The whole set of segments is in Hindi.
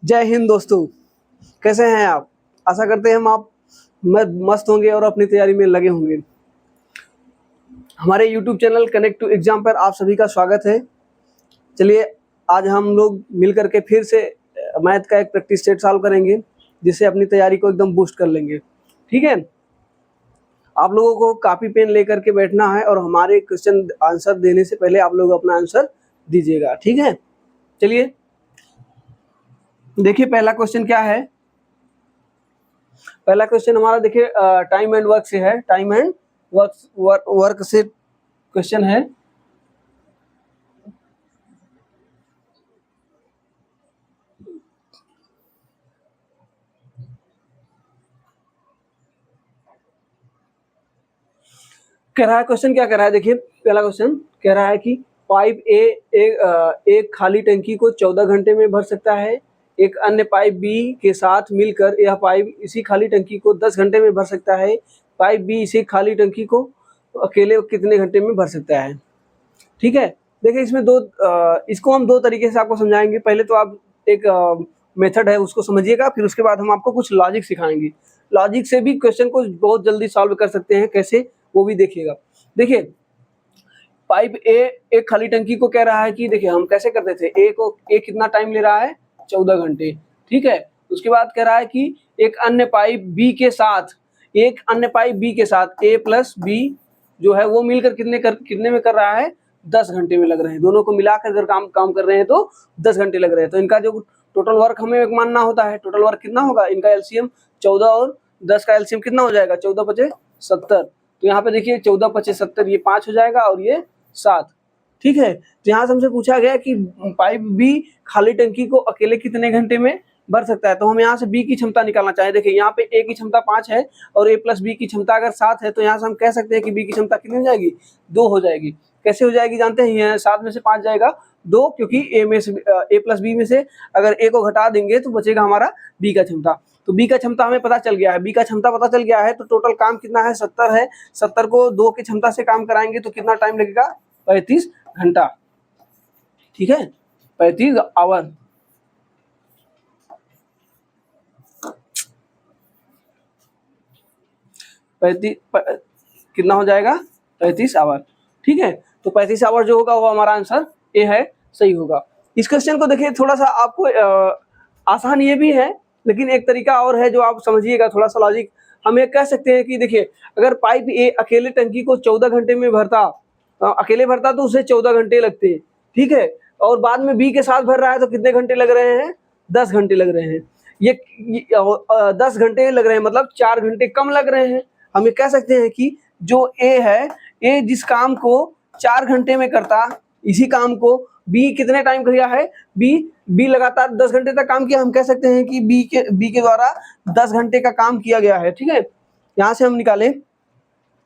जय हिंद दोस्तों। कैसे हैं आप? आशा करते हैं हम आप मस्त होंगे और अपनी तैयारी में लगे होंगे। हमारे YouTube channel connect to Exam पर आप सभी का स्वागत है। चलिए आज हम लोग मिल करके फिर से मैथ का एक प्रैक्टिस सेट सॉल्व करेंगे, जिससे अपनी तैयारी को एकदम बूस्ट कर लेंगे। ठीक है, आप लोगों को कापी पेन लेकर के बैठना है और हमारे क्वेश्चन आंसर देने से पहले आप लोग अपना आंसर दीजिएगा। ठीक है, चलिए देखिए पहला क्वेश्चन क्या है। पहला क्वेश्चन हमारा देखिए टाइम एंड वर्क से है। टाइम एंड वर्क से क्वेश्चन है। कह रहा है क्वेश्चन क्या कह रहा है, देखिए पहला क्वेश्चन कह रहा है कि पाइप एक खाली टंकी को 14 घंटे में भर सकता है। एक अन्य पाइप बी के साथ मिलकर यह पाइप इसी खाली टंकी को 10 घंटे में भर सकता है। पाइप बी इसी खाली टंकी को अकेले कितने घंटे में भर सकता है। ठीक है, देखिए इसमें इसको हम दो तरीके से आपको समझाएंगे। पहले तो आप एक मेथड है उसको समझिएगा, फिर उसके बाद हम आपको कुछ लॉजिक सिखाएंगे। लॉजिक से भी क्वेश्चन को बहुत जल्दी सॉल्व कर सकते हैं, कैसे वो भी देखिएगा। देखिए पाइप ए एक खाली टंकी को कह रहा है कि देखिए हम कैसे करते थे, ए कितना टाइम ले रहा है 14 घंटे। ठीक है, उसके बाद कह रहा है कि एक अन्य पाइप बी के साथ ए प्लस बी जो है वो मिलकर कितने में कर रहा है, 10 घंटे में लग रहे हैं। दोनों को मिलाकर अगर काम कर रहे हैं तो 10 घंटे लग रहे हैं। तो इनका जो टोटल वर्क हमें मानना होता है, टोटल वर्क कितना होगा, इनका एलसीएम 14 और 10 का एलसीएम कितना हो जाएगा, 14 पचे 70। तो यहाँ पे देखिए 14 पचे 70, ये 5 हो जाएगा और ये 7। ठीक है, तो यहाँ से हमसे पूछा गया कि पाइप बी खाली टंकी को अकेले कितने घंटे में भर सकता है। तो हम यहाँ से बी की क्षमता निकालना चाहें। देखिए यहाँ पे ए की क्षमता 5 है और ए प्लस बी की क्षमता अगर 7 है, तो यहाँ से हम कह सकते हैं कि बी की क्षमता कितनी हो जाएगी, 2 हो जाएगी। कैसे हो जाएगी जानते हैं, 7 में से 5 जाएगा 2, क्योंकि ए प्लस बी में से अगर ए को घटा देंगे तो बचेगा हमारा बी का क्षमता। तो बी का क्षमता हमें पता चल गया है, बी का क्षमता पता चल गया है। तो टोटल काम कितना है, 70 है। 70 को 2 की क्षमता से काम कराएंगे तो कितना टाइम लगेगा, 35 घंटा। ठीक है, 35 आवर। कितना हो जाएगा, 35 आवर। ठीक है, तो 35 आवर जो होगा वो हमारा आंसर ए है, सही होगा। इस क्वेश्चन को देखिए थोड़ा सा आपको आसान ये भी है, लेकिन एक तरीका और है जो आप समझिएगा, थोड़ा सा लॉजिक। हम ये कह सकते हैं कि देखिए अगर पाइप ए अकेले टंकी को 14 घंटे में अकेले भरता तो उसे 14 घंटे लगते। ठीक है, और बाद में बी के साथ भर रहा है तो कितने घंटे लग रहे हैं, 10 घंटे लग रहे हैं। ये 10 घंटे लग रहे हैं, मतलब 4 घंटे कम लग रहे हैं। हम ये कह सकते हैं कि जो ए है, ए जिस काम को 4 घंटे में करता, इसी काम को बी कितने टाइम किया है, बी लगातार 10 घंटे तक काम किया। हम कह सकते हैं कि बी के द्वारा 10 घंटे का काम किया गया है। ठीक है, यहाँ से हम निकालें,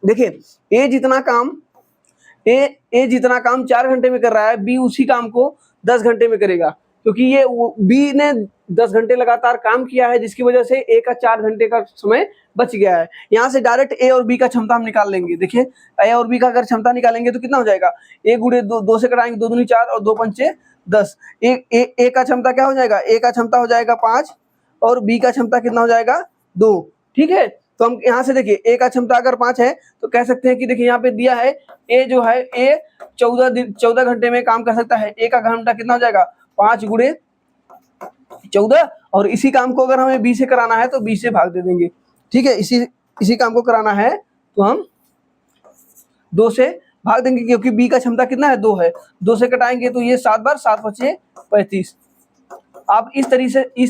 देखिए ए जितना काम 4 घंटे में कर रहा है, बी उसी काम को 10 घंटे में करेगा, क्योंकि ये बी ने 10 घंटे लगातार काम किया है, जिसकी वजह से ए का 4 घंटे का समय बच गया है। यहाँ से डायरेक्ट ए और बी का क्षमता हम निकाल लेंगे। देखिए ए और बी का अगर क्षमता निकालेंगे तो कितना हो जाएगा, ए गुणे 2 से कटाएंगे, 2 दूनी 4 और 2 पंचे 10। ए का क्षमता क्या हो जाएगा, ए का क्षमता हो जाएगा 5 और बी का क्षमता कितना हो जाएगा, 2। ठीक है, तो हम यहाँ से देखिए ए का क्षमता अगर 5 है तो कह सकते हैं कि देखिए यहाँ पे दिया है ए जो है, ए 14 घंटे में काम कर सकता है। ए का घंटा कितना हो जाएगा, 5 गुणे 14, और इसी काम को अगर हमें बी से कराना है तो बी से भाग दे देंगे। ठीक है, इसी काम को कराना है तो हम 2 से भाग देंगे, क्योंकि बी का क्षमता कितना है, 2 है। 2 से कटाएंगे तो ये 7 बार 7 बचे 35। आप इस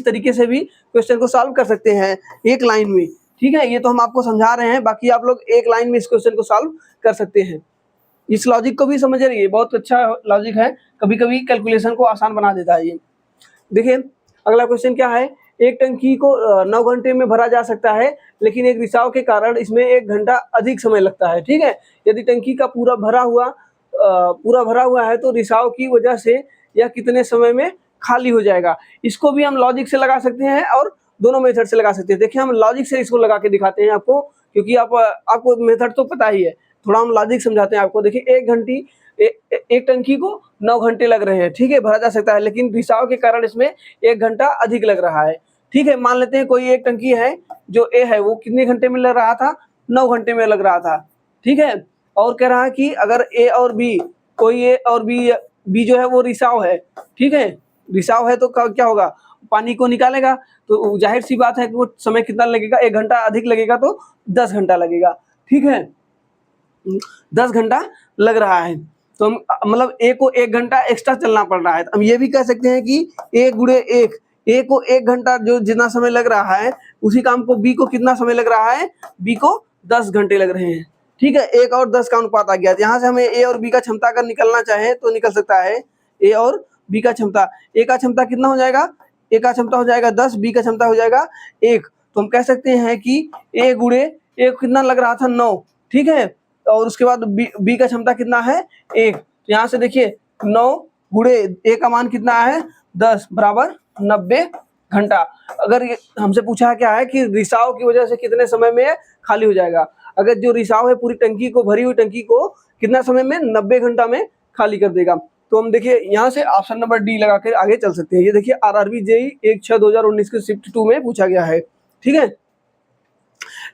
तरीके से भी क्वेश्चन को सॉल्व कर सकते हैं एक लाइन में। ठीक है, ये तो हम आपको समझा रहे हैं, बाकी आप लोग एक लाइन में इस क्वेश्चन को सॉल्व कर सकते हैं। इस लॉजिक को भी समझ रहिए, बहुत अच्छा लॉजिक है, कभी कभी कैलकुलेशन को आसान बना देता है ये। देखिए अगला क्वेश्चन क्या है, एक टंकी को 9 घंटे में भरा जा सकता है, लेकिन एक रिसाव के कारण इसमें 1 घंटा अधिक समय लगता है। ठीक है, यदि टंकी का पूरा भरा हुआ है तो रिसाव की वजह से यह कितने समय में खाली हो जाएगा। इसको भी हम लॉजिक से लगा सकते हैं और दोनों मेथड से लगा सकते हैं। देखिए हम लॉजिक से इसको लगा के दिखाते हैं आपको, क्योंकि आपको मेथड तो पता ही है, थोड़ा हम लॉजिक समझाते हैं आपको। देखिए एक टंकी को 9 घंटे लग रहे हैं, ठीक है, भरा जा सकता है, लेकिन रिसाव के कारण इसमें 1 घंटा अधिक लग रहा है, ठीक है। मान लेते हैं कोई एक टंकी है जो ए है, वो कितने घंटे में लग रहा था, 9 घंटे में लग रहा था, ठीक है। और कह रहा है कि अगर ए और बी, कोई ए और बी जो है वो रिसाव है, ठीक है, रिसाव है तो क्या होगा, पानी को निकालेगा, तो जाहिर सी बात है कि वो समय कितना लगेगा, 1 घंटा अधिक लगेगा तो 10 घंटा लगेगा, ठीक है, 10 घंटा लग रहा है। तो हम मतलब ए को 1 घंटा एक्स्ट्रा चलना पड़ रहा है। हम ये भी कह सकते हैं कि ए गुणे 1, ए को 1 घंटा जो जितना समय लग रहा है, उसी काम को बी को कितना समय लग रहा है, बी को 10 घंटे लग रहे हैं, ठीक है। 1 और 10 का अनुपात आ गया। यहाँ से हमें ए और बी का क्षमता अगर निकलना चाहे तो निकल सकता है। ए और बी का क्षमता, ए का क्षमता कितना हो जाएगा, ए का क्षमता हो जाएगा 10, बी का क्षमता हो जाएगा 1। तो हम कह सकते हैं कि ए गुणे ए कितना लग रहा था, 9, ठीक है, और उसके बाद बी का क्षमता कितना है, 1। तो यहाँ से देखिए 9 गुणे ए का मान कितना है, 10 बराबर 90 घंटा। अगर ये हमसे पूछा क्या है कि रिसाव की वजह से कितने समय में खाली हो जाएगा, अगर जो रिसाव है पूरी टंकी को, भरी हुई टंकी को कितना समय में, 90 घंटा में खाली कर देगा। तो हम देखिए यहाँ से ऑप्शन नंबर डी लगा कर आगे चल सकते हैं। ये देखिए आरआरबी जेई 1/6/2019 के शिफ्ट 2 में पूछा गया है, ठीक है।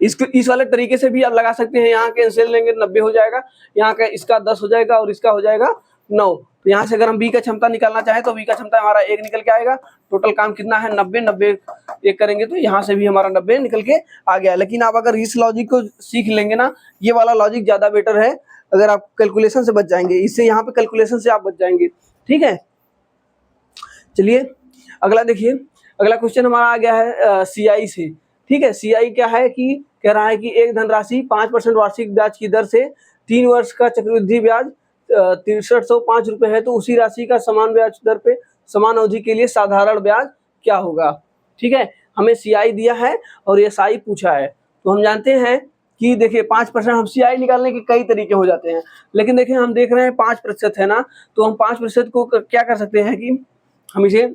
इस वाले तरीके से भी आप लगा सकते हैं। यहाँ कैंसिल लेंगे 90 हो जाएगा, यहाँ का इसका 10 हो जाएगा और इसका हो जाएगा 9। तो यहाँ से अगर हम बी का क्षमता निकालना चाहें तो बी का क्षमता हमारा 1 निकल के आएगा। टोटल काम कितना है, 90 1 करेंगे तो यहाँ से भी हमारा 90 निकल के आ गया। लेकिन आप अगर इस लॉजिक को सीख लेंगे ना, ये वाला लॉजिक ज्यादा बेटर है, अगर आप कैलकुलेशन से बच जाएंगे, इससे यहाँ पे कैलकुलेशन से आप बच जाएंगे, ठीक है। चलिए अगला देखिए, अगला क्वेश्चन हमारा आ गया है सीआई से, ठीक है। सीआई क्या है कि कह रहा है कि एक धनराशि 5% वार्षिक ब्याज की दर से 3 वर्ष का चक्रवृद्धि ब्याज 6305 रुपए है, तो उसी राशि का समान ब्याज दर पे समान अवधि के लिए साधारण ब्याज क्या होगा, ठीक है। हमें सीआई दिया है और एसआई पूछा है। तो हम जानते हैं कि देखिए 5%, हम सीआई निकालने के कई तरीके हो जाते हैं, लेकिन देखिए हम देख रहे हैं 5% है ना, तो हम 5% को क्या कर सकते हैं कि हम इसे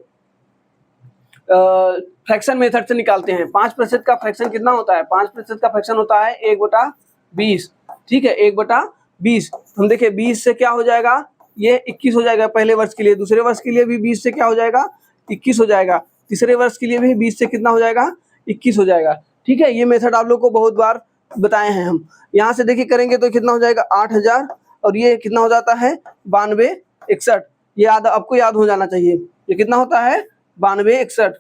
फ्रैक्शन मेथड से निकालते हैं। 5% का फ्रैक्शन कितना होता है, 5% का फ्रैक्शन होता है 1/20, ठीक है, 1/20। हम देखिए 20 से क्या हो जाएगा, ये 21 हो जाएगा पहले वर्ष के लिए, दूसरे वर्ष के लिए भी 20 से क्या हो जाएगा, 21 हो जाएगा, तीसरे वर्ष के लिए भी 20 से कितना हो जाएगा, 21 हो जाएगा, ठीक है। ये मेथड आप लोग को बहुत बार बताए हैं हम। यहाँ से देखिए करेंगे तो कितना हो जाएगा 8000, और ये कितना हो जाता है 9261। ये आपको याद हो जाना चाहिए, ये कितना होता है 9261,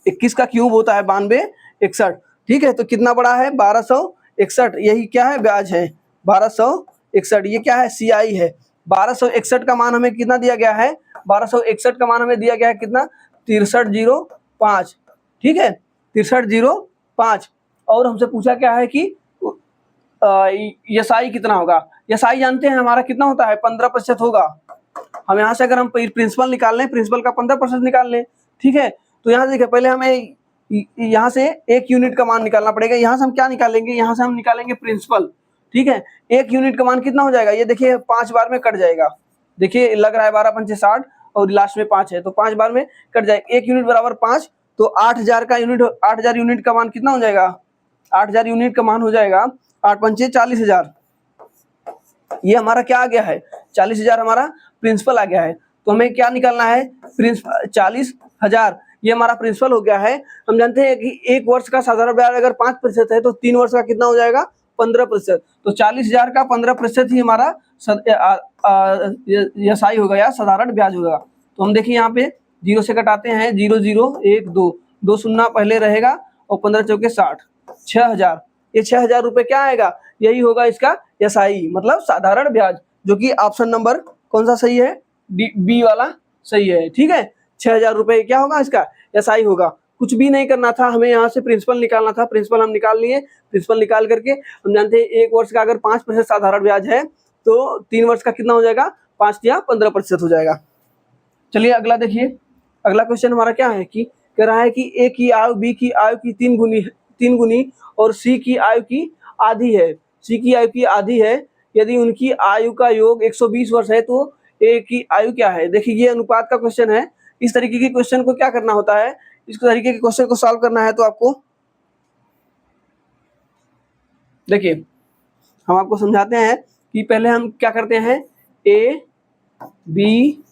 21 का क्यूब होता है 9261, ठीक है। तो कितना बड़ा है 1261, यही क्या है ब्याज है 1261, ये क्या है सीआई है। 1261 का मान हमें कितना दिया गया है, 1261 का मान हमें दिया गया है कितना, 6305, ठीक है, 6305। और हमसे पूछा क्या है कि एसआई कितना होगा। एसआई जानते हैं हमारा कितना होता है 15% होगा। हम यहाँ से अगर हम प्रिंसिपल निकाल लें, प्रिंसिपल का 15% निकाल लें, ठीक है। तो यहाँ देखिए पहले हमें यहाँ से 1 यूनिट का मान निकालना पड़ेगा। यहाँ से हम क्या निकालेंगे, यहाँ से हम निकालेंगे प्रिंसिपल, ठीक है। 1 यूनिट का मान कितना हो जाएगा, ये देखिए 5 बार में कट जाएगा, देखिए लग रहा है 12 पंचे 60 और लास्ट में 5 है, तो 5 बार में कट जाएगा। 1 यूनिट बराबर 5, तो 8000 का यूनिट, 8000 यूनिट का मान कितना हो जाएगा, 8000 यूनिट का मान हो जाएगा 8 पंचे 40,000। ये हमारा क्या आ गया है 40,000, हमारा प्रिंसिपल आ गया है। तो हमें क्या निकालना है, प्रिंसिपल 40,000, ये हमारा प्रिंसिपल हो गया है। हम जानते हैं कि 1 वर्ष का साधारण ब्याज अगर 5% है तो 3 वर्ष का कितना हो जाएगा 15%। तो 40,000 का 15% ही हमारा एसआई होगा या साधारण ब्याज होगा। तो हम देखिए यहाँ पे 0 से कटाते हैं, 0 0 1 2, 2 शून्य पहले रहेगा और 15 चौके 60, 6,000। ये 6,000 रुपये क्या आएगा, यही होगा इसका एसआई, मतलब साधारण ब्याज, जो कि ऑप्शन नंबर कौन सा सही है, बी वाला सही है, ठीक है। 6,000 रुपये क्या होगा इसका एसआई होगा। कुछ भी नहीं करना था, हमें यहाँ से प्रिंसिपल निकालना था, प्रिंसिपल हम निकाल लिए। प्रिंसिपल निकाल करके हम जानते हैं 1 वर्ष का अगर 5% साधारण ब्याज है तो 3 वर्ष का कितना हो जाएगा, 5 या 15% हो जाएगा। चलिए अगला देखिए, अगला क्वेश्चन हमारा क्या है कि कह रहा है कि ए की आयु बी की आयु की 3 गुनी और सी की आयु की आधी है। सी की आयु की आधी है, यदि उनकी आयु का योग 120 वर्ष है तो ए की आयु क्या है। देखिए ये अनुपात का क्वेश्चन है। इस तरीके के क्वेश्चन को क्या करना होता है, इस तरीके के क्वेश्चन को सॉल्व करना है तो आपको देखिए हम आपको समझाते हैं कि पहले हम क्या करते हैं, ए बी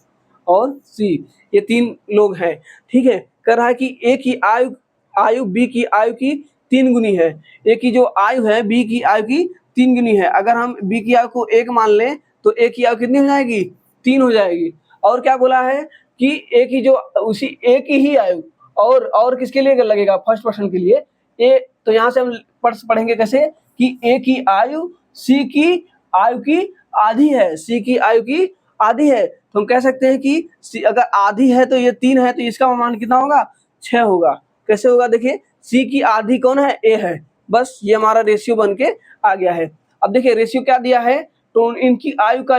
और सी, ये 3 लोग हैं, ठीक है। कह रहा है कि ए की आयु बी की आयु की 3 गुनी है। ए की जो आयु है बी की आयु की 3 गुनी है। अगर हम बी की आयु को 1 मान लें तो ए की आयु कितनी हो जाएगी, 3 हो जाएगी। और क्या बोला है कि ए की जो उसी ए की ही आयु और किसके लिए लगेगा, फर्स्ट पर्सन के लिए ए, तो यहाँ से हम पढ़ेंगे कैसे कि ए की आयु सी की आयु की आधी है, सी की आयु की आधी है। तो हम कह सकते हैं कि सी अगर आधी है तो ये 3 है, तो इसका मान कितना होगा, 6 होगा। कैसे होगा, देखिए सी की आधी कौन है, ए है। बस ये हमारा रेशियो बन के आ गया है। अब देखिए रेशियो क्या दिया है, तो इनकी आयु का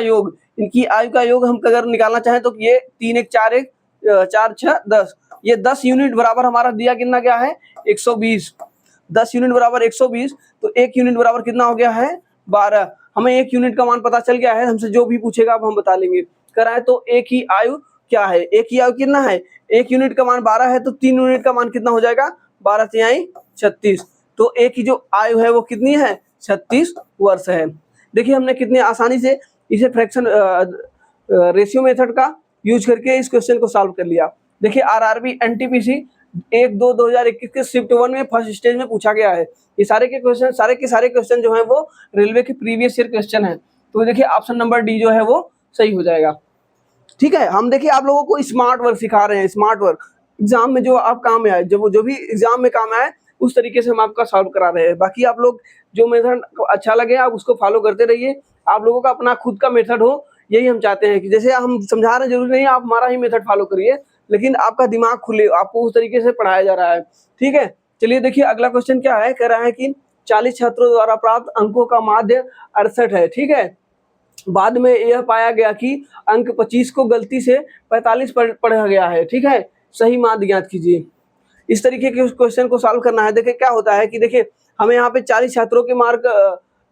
योग हम अगर निकालना चाहें तो ये 3 1 4 1 4 6 10, ये 10 यूनिट बराबर हमारा दिया कितना गया है, 120। 10 यूनिट बराबर 120, तो 1 यूनिट बराबर कितना हो गया है, 12। हमें 1 यूनिट का मान पता चल गया है, हमसे जो भी पूछेगा अब हम बता लेंगे। कराए तो ए की आयु क्या है, ए की आयु कितना है, 1 यूनिट का मान 12 है, तो 3 यूनिट का मान कितना हो जाएगा, 12 तिहाई 36। तो ए की जो आयु है वो कितनी है, 36 वर्ष है। देखिए हमने कितने आसानी से इसे फ्रैक्शन रेशियो मेथड का यूज करके इस क्वेश्चन को सॉल्व कर लिया। देखिए आरआरबी एनटीपीसी 1/2/2021 के शिफ्ट 1 में फर्स्ट स्टेज में पूछा गया है। ये सारे के सारे क्वेश्चन जो है वो रेलवे के प्रीवियस ईयर क्वेश्चन है। तो देखिए ऑप्शन नंबर डी जो है वो सही हो जाएगा। ठीक है, हम देखिए आप लोगों को स्मार्ट वर्क सिखा रहे हैं। स्मार्ट वर्क एग्जाम में जो आप काम में आए, जो भी एग्जाम में काम आए उस तरीके से हम आपका सॉल्व करा रहे हैं। बाकी आप लोग जो मेथड अच्छा लगे आप उसको फॉलो करते रहिए। आप लोगों का अपना खुद का मेथड हो, यही हम चाहते हैं कि जैसे हम समझा रहे हैं जरूरी नहीं आप हमारा ही मेथड फॉलो करिए, लेकिन आपका दिमाग खुले, आपको उस तरीके से पढ़ाया जा रहा है। ठीक है, चलिए देखिए अगला क्वेश्चन क्या है, कह रहा है कि 40 छात्रों द्वारा प्राप्त अंकों का माध्य 68 है। ठीक है, बाद में यह पाया गया कि अंक 25 को गलती से 45 पढ़ा गया है। ठीक है, सही माध्य ज्ञात कीजिए। इस तरीके के क्वेश्चन को सॉल्व करना है। देखिए क्या होता है कि देखिए हमें यहाँ पे 40 छात्रों के मार्क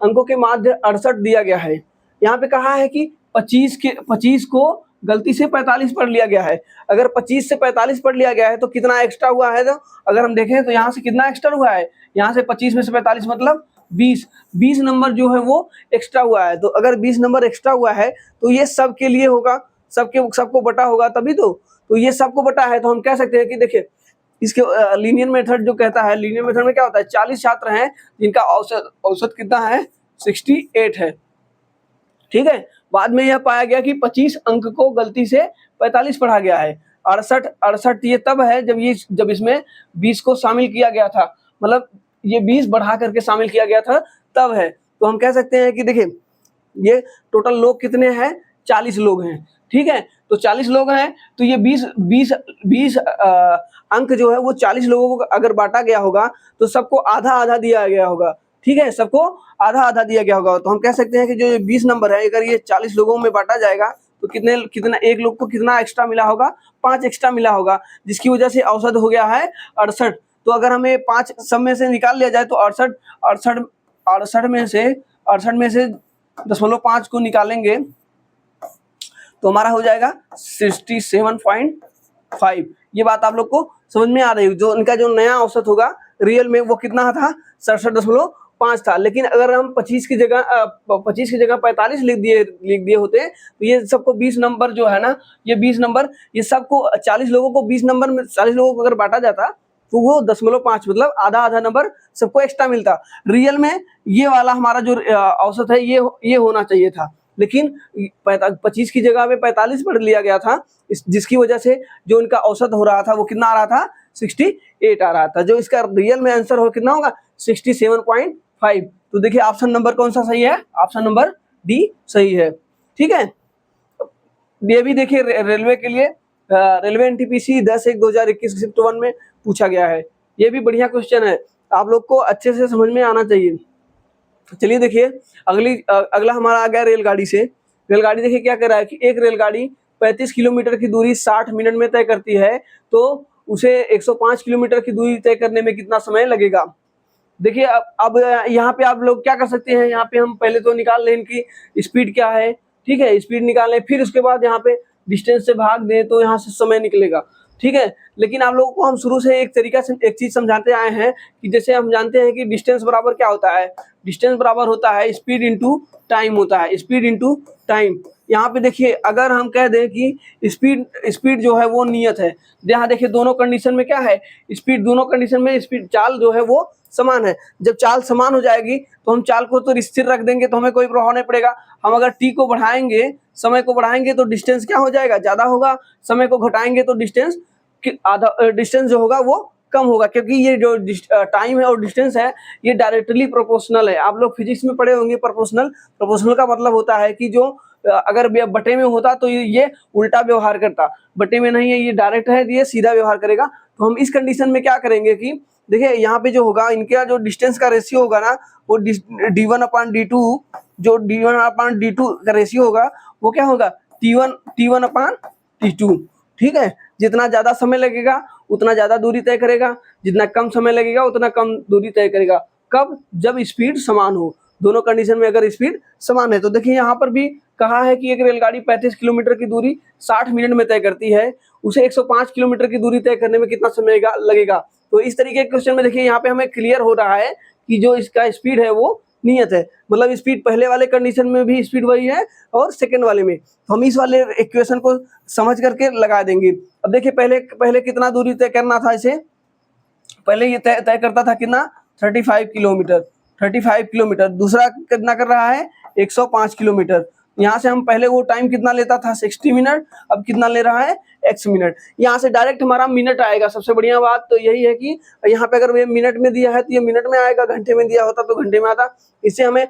अंकों के माध्य 68 दिया गया है। यहाँ पे कहा है कि 25 को गलती से 45 पढ़ लिया गया है। अगर 25 से 45 पढ़ लिया गया है तो कितना एक्स्ट्रा हुआ है, तो अगर हम देखें तो यहाँ से कितना एक्स्ट्रा हुआ है, यहाँ से 25 में से 45 मतलब 20 नंबर जो है वो एक्स्ट्रा हुआ है। तो अगर 20 नंबर एक्स्ट्रा हुआ है तो ये सबके लिए होगा, सबको बटा होगा तभी तो ये सबको बटा है। तो हम कह सकते हैं कि देखिए इसके लीनियर मेथड जो कहता है, लीनियर मेथड में क्या होता है, 40 छात्र हैं जिनका औसत कितना है, 68 है। ठीक है, बाद में यह पाया गया कि 25 अंक को गलती से 45 पढ़ा गया है। 68 ये तब है जब इसमें 20 को शामिल किया गया था, मतलब ये 20 बढ़ा करके शामिल किया गया था तब है। तो हम कह सकते हैं कि देखिए ये टोटल लोग कितने हैं, 40 लोग हैं। ठीक है, तो 40 लोग हैं तो ये 20 अंक जो है वो 40 लोगों को अगर बांटा गया होगा तो सबको आधा आधा दिया गया होगा। ठीक है, सबको आधा आधा दिया गया होगा। तो हम कह सकते हैं कि जो 20 नंबर है अगर ये 40 लोगों में बांटा जाएगा तो कितना एक लोग को कितना एक्स्ट्रा मिला होगा, 5 एक्स्ट्रा मिला होगा, जिसकी वजह से औसत हो गया है 68। तो अगर हमें 5 सब में से निकाल लिया जाए तो 68 में से 0.5 को निकालेंगे तो हमारा हो जाएगा 67.5। ये बात आप लोग को समझ में आ रही है। जो इनका जो नया औसत होगा रियल में वो कितना था, 67.5 था। लेकिन अगर हम 25 की जगह 45 लिख दिए होते तो ये सबको 20 नंबर जो है ना, ये 20 नंबर ये सबको 40 लोगों को 20 नंबर में 40 लोगों को अगर बांटा जाता तो वो 0.5 मतलब आधा आधा नंबर सबको एक्स्ट्रा मिलता। रियल में ये वाला हमारा जो औसत है ये होना चाहिए था, लेकिन 25 की जगह में 45 पढ़ लिया गया था, जिसकी वजह से जो इनका औसत हो रहा था वो कितना आ रहा था, 68 आ रहा था। जो इसका रियल में आंसर हो कितना होगा, 67.5। तो देखिए ऑप्शन नंबर कौन सा सही है, ऑप्शन नंबर डी सही है। ठीक है, ये भी देखिए रेलवे के लिए रेलवे एनटीपीसी 10/1/2021 शिफ्ट 1 में पूछा गया है। ये भी बढ़िया क्वेश्चन है, आप लोग को अच्छे से समझ में आना चाहिए। चलिए देखिए अगला हमारा आ गया रेलगाड़ी से। रेलगाड़ी देखिए क्या कर रहा है कि एक रेलगाड़ी 35 किलोमीटर की दूरी 60 मिनट में तय करती है, तो उसे 105 किलोमीटर की दूरी तय करने में कितना समय लगेगा। देखिए अब यहाँ पे आप लोग क्या कर सकते हैं, यहाँ पे हम पहले तो निकाल लें इनकी स्पीड क्या है। ठीक है, स्पीड निकाल लें, फिर उसके बाद यहाँ पे डिस्टेंस से भाग दें तो यहाँ से समय निकलेगा। ठीक है। लेकिन आप लोगों को हम शुरू से एक तरीका से एक चीज समझाते आए हैं कि जैसे हम जानते हैं कि डिस्टेंस बराबर क्या होता है, डिस्टेंस बराबर होता है स्पीड इंटू टाइम होता है, स्पीड इंटू टाइम। यहाँ पे देखिए अगर हम कह दें कि स्पीड स्पीड जो है वो नियत है, यहाँ देखिए दोनों कंडीशन में क्या है, स्पीड, दोनों कंडीशन में स्पीड चाल जो है वो समान है। जब चाल समान हो जाएगी तो हम चाल को तो स्थिर रख देंगे तो हमें कोई प्रभाव नहीं पड़ेगा। हम अगर टी को बढ़ाएंगे, समय को बढ़ाएंगे तो डिस्टेंस क्या हो जाएगा, ज्यादा होगा। समय को घटाएंगे तो डिस्टेंस आधा, डिस्टेंस जो होगा वो कम होगा, क्योंकि ये जो टाइम है और डिस्टेंस है ये डायरेक्टली प्रोपोर्शनल है। आप लोग फिजिक्स में पढ़े होंगे प्रोपोर्शनल। प्रोपोर्शनल का मतलब होता है कि जो अगर बटे में होता तो ये उल्टा व्यवहार करता, बटे में नहीं है, ये डायरेक्ट है, ये सीधा व्यवहार करेगा। तो हम इस कंडीशन में क्या करेंगे कि देखिए यहाँ पे जो होगा इनका जो डिस्टेंस का रेशियो होगा ना, वो d1/d2, जो d1/d2 का रेशियो होगा वो क्या होगा, t1/t2। ठीक है, जितना ज्यादा समय लगेगा उतना ज्यादा दूरी तय करेगा, जितना कम समय लगेगा उतना कम दूरी तय करेगा। कब, जब स्पीड समान हो। दोनों कंडीशन में अगर स्पीड समान है तो देखिए यहाँ पर भी कहा है कि एक रेलगाड़ी 35 किलोमीटर की दूरी 60 मिनट में तय करती है, उसे 105 किलोमीटर की दूरी तय करने में कितना समय लगेगा। तो इस तरीके के क्वेश्चन में देखिए यहाँ पे हमें क्लियर हो रहा है कि जो इसका स्पीड है वो नियत है, मतलब स्पीड पहले वाले कंडीशन में भी स्पीड वही है और सेकंड वाले में। तो हम इस वाले इक्वेशन को समझ करके लगा देंगे। अब देखिए पहले कितना दूरी तय करना था इसे, पहले ये तय करता था कितना, 35 किलोमीटर, 35 किलोमीटर। दूसरा कितना कर रहा है, 105 किलोमीटर। यहाँ से हम पहले वो टाइम कितना लेता था, 60 मिनट, अब कितना ले रहा है, x मिनट। यहाँ से डायरेक्ट हमारा मिनट आएगा। सबसे बढ़िया बात तो यही है कि यहाँ पे अगर ये मिनट में दिया है तो ये मिनट में आएगा, घंटे में दिया होता तो घंटे में आता। इससे हमें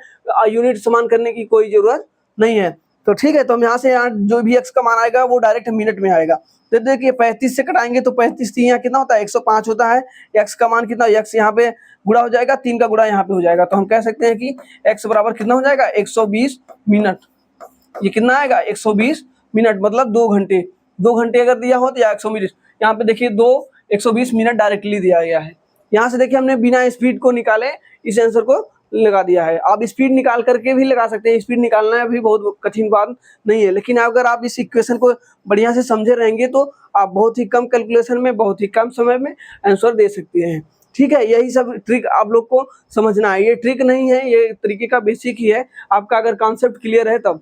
यूनिट समान करने की कोई जरूरत नहीं है। तो ठीक है, तो हम यहाँ से यहाँ जो भी x का मान आएगा वो डायरेक्ट मिनट में आएगा। तो देखिए 35 से कटाएंगे तो 35 से यहाँ कितना होता है, 105 होता है। x का मान कितना, x यहाँ पे गुणा हो जाएगा, 3 का गुणा यहाँ पे हो जाएगा। तो हम कह सकते हैं कि x बराबर कितना हो जाएगा, 120 मिनट। ये कितना आएगा, 120 मिनट, मतलब 2 घंटे। 2 घंटे अगर दिया हो तो या 100 मिनट, यहाँ पे देखिए 120 मिनट डायरेक्टली दिया गया है। यहाँ से देखिए हमने बिना स्पीड को निकाले इस आंसर को लगा दिया है। आप स्पीड निकाल करके भी लगा सकते हैं, स्पीड निकालना भी बहुत कठिन बात नहीं है। लेकिन अगर आप इस इक्वेशन को बढ़िया से समझे रहेंगे तो आप बहुत ही कम कैलकुलेशन में बहुत ही कम समय में आंसर दे सकते हैं। ठीक है, यही सब ट्रिक आप लोग को समझना है। ये ट्रिक नहीं है, ये तरीके का बेसिक ही है। आपका अगर कॉन्सेप्ट क्लियर है तब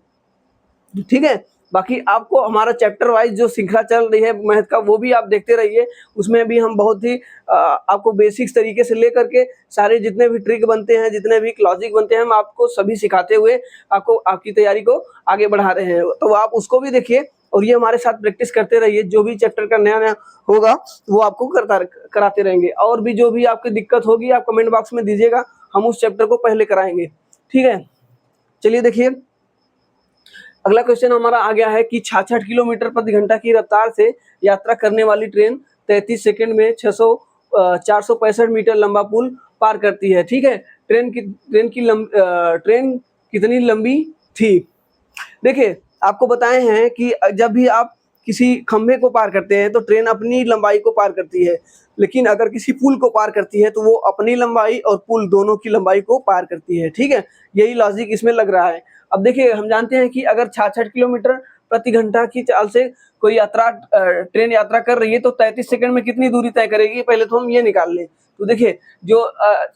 ठीक है। बाकी आपको हमारा चैप्टर वाइज जो श्रृंखला चल रही है मैथ का वो भी आप देखते रहिए। उसमें भी हम बहुत ही आपको बेसिक्स तरीके से लेकर के सारे जितने भी ट्रिक बनते हैं, जितने भी लॉजिक बनते हैं, हम आपको सभी सिखाते हुए आपको आपकी तैयारी को आगे बढ़ा रहे हैं। तो आप उसको भी देखिए और ये हमारे साथ प्रैक्टिस करते रहिए। जो भी चैप्टर का नया नया होगा वो आपको कराते रहेंगे। और भी जो भी आपकी दिक्कत होगी आप कमेंट बॉक्स में दीजिएगा, हम उस चैप्टर को पहले कराएंगे। ठीक है, चलिए देखिए अगला क्वेश्चन हमारा आ गया है कि 66 किलोमीटर प्रति घंटा की रफ्तार से यात्रा करने वाली ट्रेन 33 सेकंड में 465 मीटर लंबा पुल पार करती है। ठीक है, ट्रेन कितनी लंबी थी। देखिए आपको बताए हैं कि जब भी आप किसी खंभे को पार करते हैं तो ट्रेन अपनी लंबाई को पार करती है, लेकिन अगर किसी पुल को पार करती है तो वो अपनी लंबाई और पुल दोनों की लंबाई को पार करती है। ठीक है, यही लॉजिक इसमें लग रहा है। अब देखिए हम जानते हैं कि अगर 66 किलोमीटर प्रति घंटा की चाल से कोई ट्रेन यात्रा कर रही है तो 33 सेकंड में कितनी दूरी तय करेगी, पहले तो हम ये निकाल लें। तो देखिए जो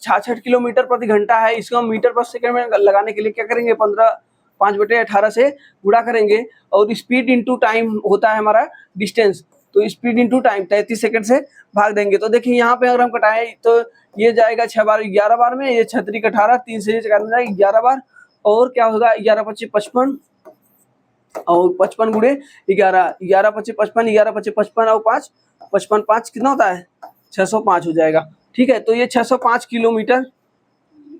66 किलोमीटर प्रति घंटा है इसको हम मीटर पर सेकंड में लगाने के लिए क्या करेंगे, 5/18 से गुणा करेंगे और स्पीड इंटू टाइम होता है हमारा डिस्टेंस। तो स्पीड इंटू टाइम 33 सेकंड से भाग देंगे। तो देखिए यहाँ पे अगर हम कटाएं तो ये जाएगा 6 बार 11 बार में, ये 6 3 18, 3 से 11 बार, और क्या होगा 11 25 55 और 55 गुणे 11, 11 25 55, 11 25 55 और 5 55 5 कितना होता है, 605 हो जाएगा। ठीक है, तो ये 605 किलोमीटर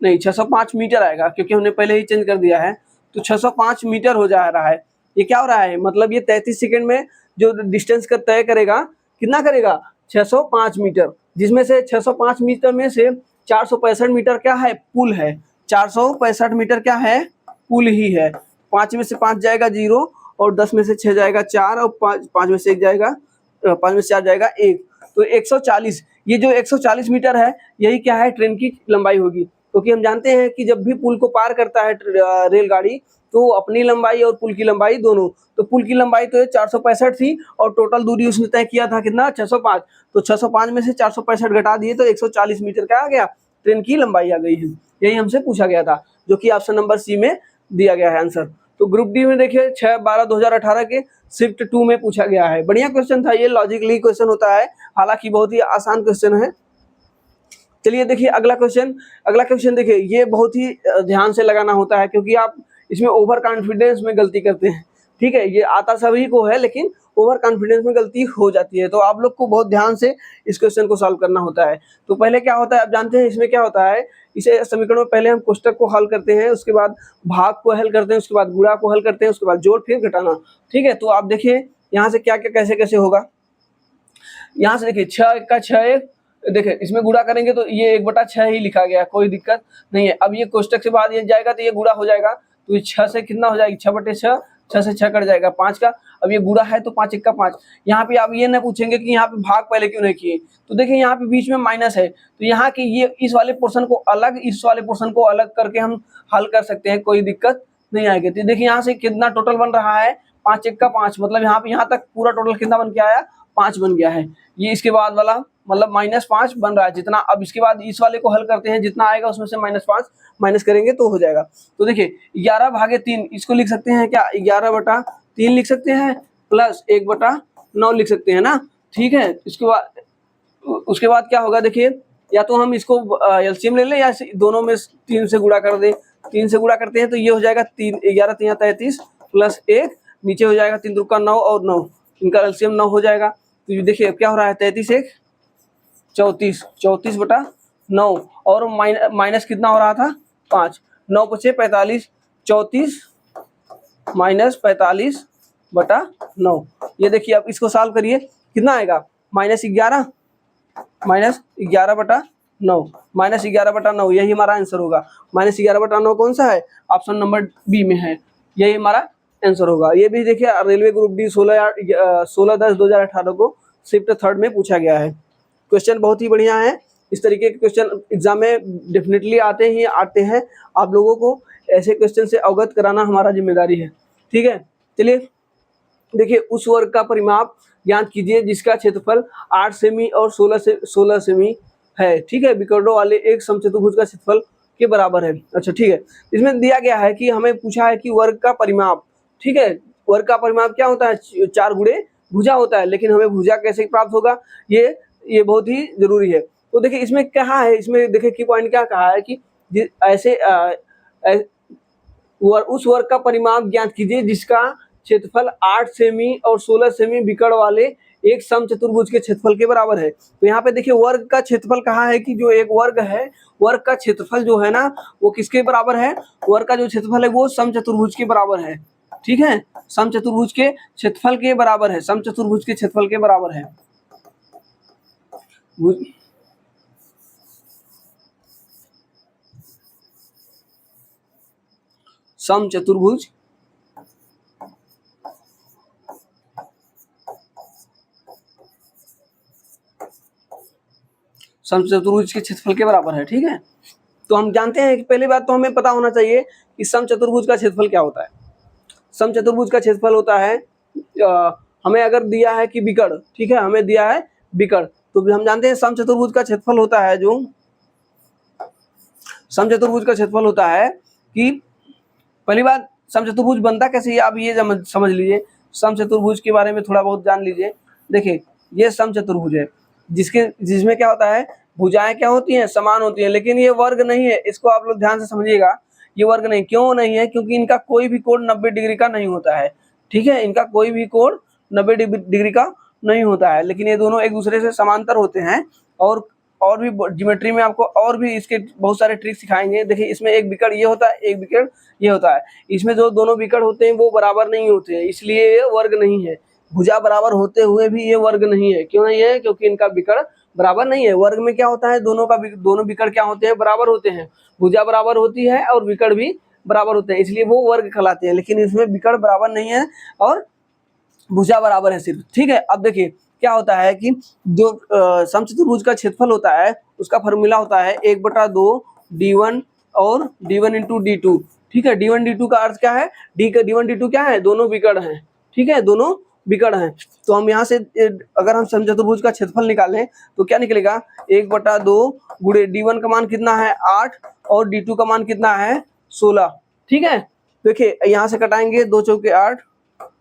नहीं 605 मीटर आएगा, क्योंकि हमने पहले ही चेंज कर दिया है। तो 605 मीटर हो जा रहा है। ये क्या हो रहा है, मतलब ये 33 सेकंड में जो डिस्टेंस का तय करेगा कितना करेगा, 605 मीटर, जिसमें से 605 मीटर में से 465 मीटर क्या है, पुल है। 465 मीटर क्या है, पुल ही है। 5 में से 5 जाएगा 0 और 10 में से 6 जाएगा 4 और 5 में से 1 जाएगा 5 में से 4 जाएगा 1, तो 140। ये जो 140 मीटर है यही क्या है, ट्रेन की लंबाई होगी। क्योंकि हम जानते हैं कि जब भी पुल को पार करता है रेलगाड़ी तो अपनी लंबाई और पुल की लंबाई दोनों, तो पुल की लंबाई तो 465 थी और टोटल दूरी उसने तय किया था कितना 605, तो 605 में से 465 घटा दिए तो 140 मीटर क्या आ गया, ट्रेन की लंबाई आ गई है। यही हमसे पूछा गया था, जो कि ऑप्शन नंबर सी में दिया गया है आंसर। तो ग्रुप डी में देखिए 6/12/2018 के शिफ्ट 2 में पूछा गया है। बढ़िया क्वेश्चन था ये, लॉजिकली क्वेश्चन होता है, हालांकि बहुत ही आसान क्वेश्चन है। चलिए देखिए अगला क्वेश्चन देखिए, ये बहुत ही ध्यान से लगाना होता है, क्योंकि आप इसमें ओवर कॉन्फिडेंस में गलती करते हैं। ठीक है, ये आता सभी को है, लेकिन ओवर कॉन्फिडेंस में गलती हो जाती है, तो आप लोग को बहुत ध्यान से इस क्वेश्चन को सॉल्व करना होता है। तो पहले क्या होता है आप जानते हैं, इसमें क्या होता है, इसे समीकरण में पहले हम कोष्टक को हल करते हैं, उसके बाद भाग को हल करते हैं, उसके बाद गुणा को हल करते हैं, उसके बाद जोड़ फिर घटाना। ठीक है, तो आप देखिए यहाँ से क्या क्या कैसे कैसे होगा। यहाँ से देखिए 6 का 6 देखिए, इसमें गुणा करेंगे तो ये 1/6 ही लिखा गया, कोई दिक्कत नहीं है। अब ये कोष्टक से बाद ये जाएगा तो ये गुणा हो जाएगा, तो ये 6 से कितना हो जाएगी, 6/6, 6 से 6 कट जाएगा 5 का। अब ये गुणा है तो 5 1 5। यहाँ पे आप ये ना पूछेंगे कि यहाँ पे भाग पहले क्यों नहीं किए, तो देखिए यहाँ पे बीच में माइनस है, तो यहाँ की ये इस वाले पोर्शन को अलग, इस वाले पोर्शन को अलग करके हम हल कर सकते हैं, कोई दिक्कत नहीं आएगी। तो देखिए यहाँ से कितना टोटल बन रहा है, 5 1 5, मतलब यहाँ पे यहाँ तक पूरा टोटल कितना बन के आया, 5 बन गया है। ये इसके बाद वाला मतलब -5 बन रहा है जितना। अब इसके बाद इस वाले को हल करते हैं, जितना आएगा उसमें से -5 माइनस करेंगे तो हो जाएगा। तो देखिए 11/3 इसको लिख सकते हैं क्या, 11/3 लिख सकते हैं, प्लस 1/9 लिख सकते हैं ना। ठीक है, उसके बाद क्या होगा देखिए, या तो हम इसको एलसीएम ले लें या दोनों में 3 से गुणा कर दें। 3 से गुणा करते हैं तो ये हो जाएगा 3 11 3 33 प्लस 1, नीचे हो जाएगा 3 दूका 9 और 9, इनका एलसीएम 9 हो जाएगा। तो देखिए क्या हो रहा है, 33 1 34, 34/9 और माइनस कितना हो रहा था 5, 9 5 45, 34 -45/9। ये देखिए अब इसको सॉल्व करिए, कितना आएगा -11 -11/9, यही हमारा आंसर होगा। -11/9 कौन सा है, ऑप्शन नंबर बी में है, यही हमारा आंसर होगा। ये भी देखिए रेलवे ग्रुप डी 16/10/2018 को शिफ्ट 3 में पूछा गया है। क्वेश्चन बहुत ही बढ़िया है, इस तरीके के क्वेश्चन एग्जाम में डेफिनेटली आते हैं। आप लोगों को ऐसे क्वेश्चन से अवगत कराना हमारा जिम्मेदारी है। ठीक है, चलिए देखिए उस वर्ग का परिमाप ज्ञात कीजिए जिसका क्षेत्रफल 8 सेमी और 16 सेमी है। ठीक है, विकर्णों वाले एक समचतुर्भुज का क्षेत्रफल के बराबर है। अच्छा ठीक है, इसमें दिया गया है कि हमें पूछा है कि वर्ग का परिमाप। ठीक है, वर्ग का परिमाप क्या होता है, 4 गुणे भुजा होता है, लेकिन हमें भुजा कैसे प्राप्त होगा, ये बहुत ही जरूरी है। तो देखिए इसमें कहा है, इसमें देखिए की पॉइंट क्या कहा है कि ऐसे उस वर्ग का परिमाप ज्ञात कीजिए जिसका क्षेत्रफल 8 सेमी और 16 सेमी विकर्ण वाले एक समचतुर्भुज के क्षेत्रफल के बराबर है। तो यहाँ पे देखिए वर्ग का क्षेत्रफल कहा है कि जो एक वर्ग है, वर्ग का क्षेत्रफल जो है ना वो किसके बराबर है, वर्ग का जो क्षेत्रफल है वो समचतुर्भुज के बराबर है। ठीक है, समचतुर्भुज के क्षेत्रफल के बराबर है, समचतुर्भुज के क्षेत्रफल के बराबर है। समचतुर्भुज समचतुर्भुज के क्षेत्रफल के बराबर है। ठीक है, तो हम जानते हैं कि पहली बात तो हमें पता होना चाहिए कि समचतुर्भुज का क्षेत्रफल क्या होता है। समचतुर्भुज का क्षेत्रफल होता है, हमें अगर दिया है कि विकर्ण, ठीक है, हमें दिया है विकर्ण, तो हम जानते हैं समचतुर्भुज का क्षेत्रफल होता है, जो समचतुर्भुज का क्षेत्रफल होता है कि पहली बात समचतुर्भुज बनता कैसे, आप ये समझ लीजिए। समचतुर्भुज के बारे में थोड़ा बहुत जान लीजिए। देखिए ये समचतुर्भुज है जिसमें क्या होता है, भुजाएं क्या होती हैं, समान होती हैं, लेकिन ये वर्ग नहीं है। इसको आप लोग ध्यान से समझिएगा, ये वर्ग नहीं, क्यों नहीं है, क्योंकि इनका कोई भी कोण 90 डिग्री का नहीं होता है। ठीक है, इनका कोई भी कोण 90 डिग्री का नहीं होता है, लेकिन ये दोनों एक दूसरे से समांतर होते हैं। और भी ज्योमेट्री में आपको और भी इसके बहुत सारे ट्रिक सिखाएंगे। देखिए इसमें एक विकर्ण ये होता है, एक विकर्ण ये होता है, इसमें जो दोनों विकर्ण होते हैं वो बराबर नहीं होते हैं, इसलिए ये वर्ग नहीं है। भुजा बराबर होते हुए भी ये वर्ग नहीं है, क्यों नहीं है, क्योंकि इनका विकर्ण बराबर नहीं है। वर्ग में क्या होता है, दोनों विकर्ण क्या होते हैं, बराबर होते हैं, भुजा बराबर होती है और विकर्ण भी बराबर होते हैं, इसलिए वो वर्ग कहलाते हैं। लेकिन इसमें विकर्ण बराबर नहीं है और भुजा बराबर है सिर्फ। ठीक है, अब देखिए क्या होता है कि जो समचतुर्भुज का क्षेत्रफल होता है उसका फॉर्मूला होता है 1/2 d1 और d1 × d2। ठीक है। D1 D2 का अर्थ क्या है, D1 D2 क्या है, दोनों विकर्ण हैं, ठीक है, दोनों विकर्ण हैं। तो हम यहाँ से अगर हम समचतुर्भुज का क्षेत्रफल निकालें तो क्या निकलेगा, 1/2 गुणे D1 का मान कितना है 8 और D2 का मान कितना है 16, ठीक है। देखिए यहाँ से कटाएंगे 2 चौके 8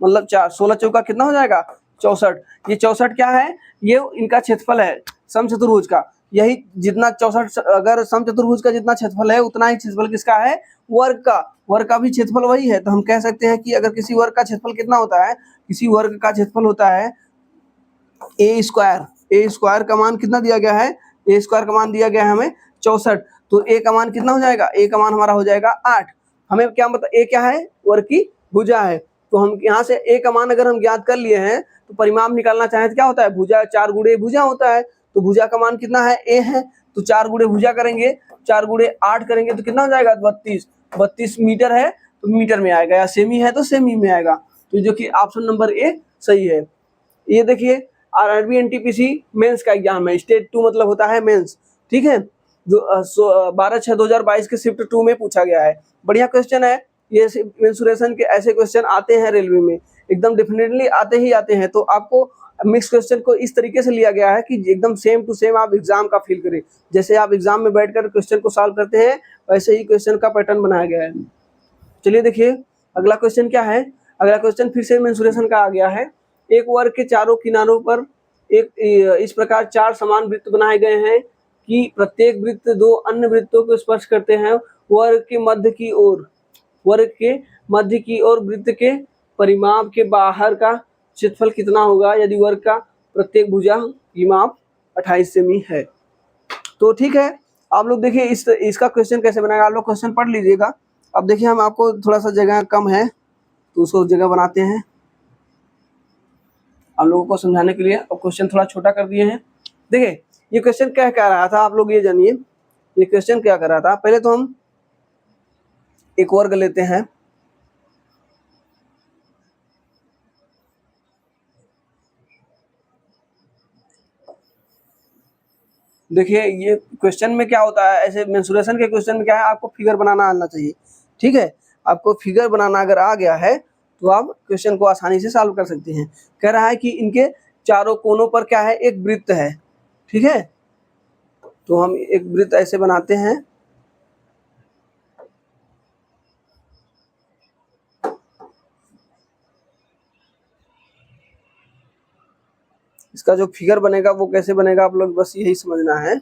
मतलब 4, 16 चौका कितना हो जाएगा 64। ये 64 क्या है, ये इनका क्षेत्रफल है समचतुर्भुज का। यही जितना 64, अगर समचतुर्भुज का जितना क्षेत्रफल है उतना ही क्षेत्रफल किसका है, वर्ग का। वर्ग का भी क्षेत्रफल वही है। तो हम कह सकते हैं कि अगर किसी वर्ग का क्षेत्रफल कितना होता है, किसी वर्ग का क्षेत्रफल होता है ए स्क्वायर। ए स्क्वायर का मान कितना दिया गया है, ए स्क्वायर का मान दिया गया है हमें 64। तो ए का मान कितना हो जाएगा, ए का मान हमारा हो जाएगा 8। हमें क्या मतलब ए क्या है, वर्ग की भुजा है। तो हम यहाँ से ए का मान अगर हम ज्ञात कर लिए हैं तो परिमाप निकालना चाहें तो क्या होता है, भुजा 4 गुणे भुजा होता है। तो भुजा का मान कितना है, ए है, तो 4 गुणे भुजा करेंगे, 4 गुणे 8 करेंगे तो कितना हो जाएगा 32। 32 मीटर है तो मीटर में आएगा, या सेमी है तो सेमी में आएगा। तो जो कि ऑप्शन नंबर ए सही है। ये देखिए आरआरबी एनटीपीसी मेंस का एग्जाम है, स्टेट 2 मतलब होता है मेंस, ठीक है। जो 12/6/2022 के शिफ्ट 2 में पूछा गया है। बढ़िया क्वेश्चन है ये। मेंसुरेशन के ऐसे क्वेश्चन आते हैं रेलवे में, एकदम डेफिनेटली आते ही आते हैं। तो आपको मिक्स क्वेश्चन को इस तरीके से लिया गया है कि एकदम सेम टू सेम आप एग्जाम का फील करें। जैसे आप एग्जाम में बैठकर क्वेश्चन को सॉल्व करते हैं वैसे ही क्वेश्चन का पैटर्न बनाया गया है। चलिए देखिए अगला क्वेश्चन क्या है। अगला क्वेश्चन फिर से मेंसुरेशन का आ गया है। एक वर्ग के चारों किनारों पर इस प्रकार 4 समान वृत्त बनाए गए हैं कि प्रत्येक वृत्त 2 अन्य वृत्तों को स्पर्श करते हैं। वर्ग के मध्य की ओर वृत्त के परिमाप के बाहर का क्षेत्रफल कितना होगा यदि वर्ग का प्रत्येक भुजा की माप 28 सेमी है। तो ठीक है, आप लोग देखिए इसका क्वेश्चन कैसे बनाएगा, आप लोग क्वेश्चन पढ़ लीजिएगा। अब देखिए हम आपको थोड़ा सा जगह कम है तो उसको जगह बनाते हैं आप लोगों को समझाने के लिए। अब क्वेश्चन थोड़ा छोटा कर दिए हैं। देखिए ये क्वेश्चन क्या कह रहा था, आप लोग ये जानिए ये क्वेश्चन क्या कर रहा था। पहले तो हम एक वर्ग लेते हैं। देखिए ये क्वेश्चन में क्या होता है, ऐसे मेंसुरेशन के क्वेश्चन में क्या है, आपको फिगर बनाना आना चाहिए, ठीक है। आपको फिगर बनाना अगर आ गया है तो आप क्वेश्चन को आसानी से सॉल्व कर सकते हैं। कह रहा है कि इनके चारों कोनों पर क्या है, एक वृत्त है, ठीक है। तो हम एक वृत्त ऐसे बनाते हैं। इसका जो फिगर बनेगा वो कैसे बनेगा, आप लोग बस यही समझना है।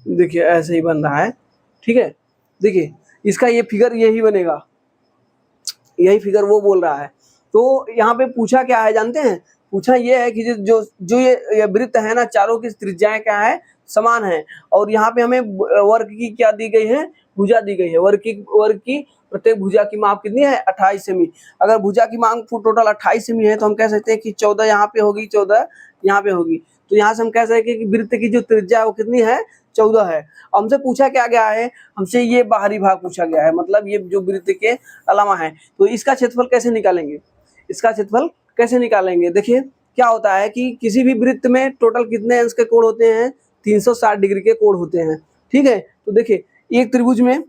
देखिए ऐसे ही बन रहा है, ठीक है। देखिए इसका ये फिगर यही बनेगा, यही फिगर वो बोल रहा है। तो यहाँ पे पूछा क्या है जानते हैं, पूछा ये है कि जो जो ये वृत्त है ना, चारों की त्रिज्याएं क्या है, समान है। और यहाँ पे हमें वर्ग की क्या दी गई है, भुजा दी गई है। वर्ग की प्रत्येक भुजा की माप कितनी है 28 सेमी। अगर भुजा की माप टोटल 28 सेमी है तो हम कह सकते हैं कि 14 यहाँ पे होगी, 14 यहाँ पे होगी। तो यहाँ से हम कह सकते हैं कि वृत्त की जो त्रिज्या है वो कितनी है, 14 है। हमसे पूछा क्या गया है, हमसे ये बाहरी भाग पूछा गया है, मतलब ये जो वृत्त के अलावा है। तो इसका क्षेत्रफल कैसे निकालेंगे, इसका क्षेत्रफल कैसे निकालेंगे। देखिए क्या होता है कि किसी भी वृत्त में टोटल कितने अंश के कोण होते हैं, 360 डिग्री के कोण होते हैं, ठीक है। तो देखिए एक त्रिभुज में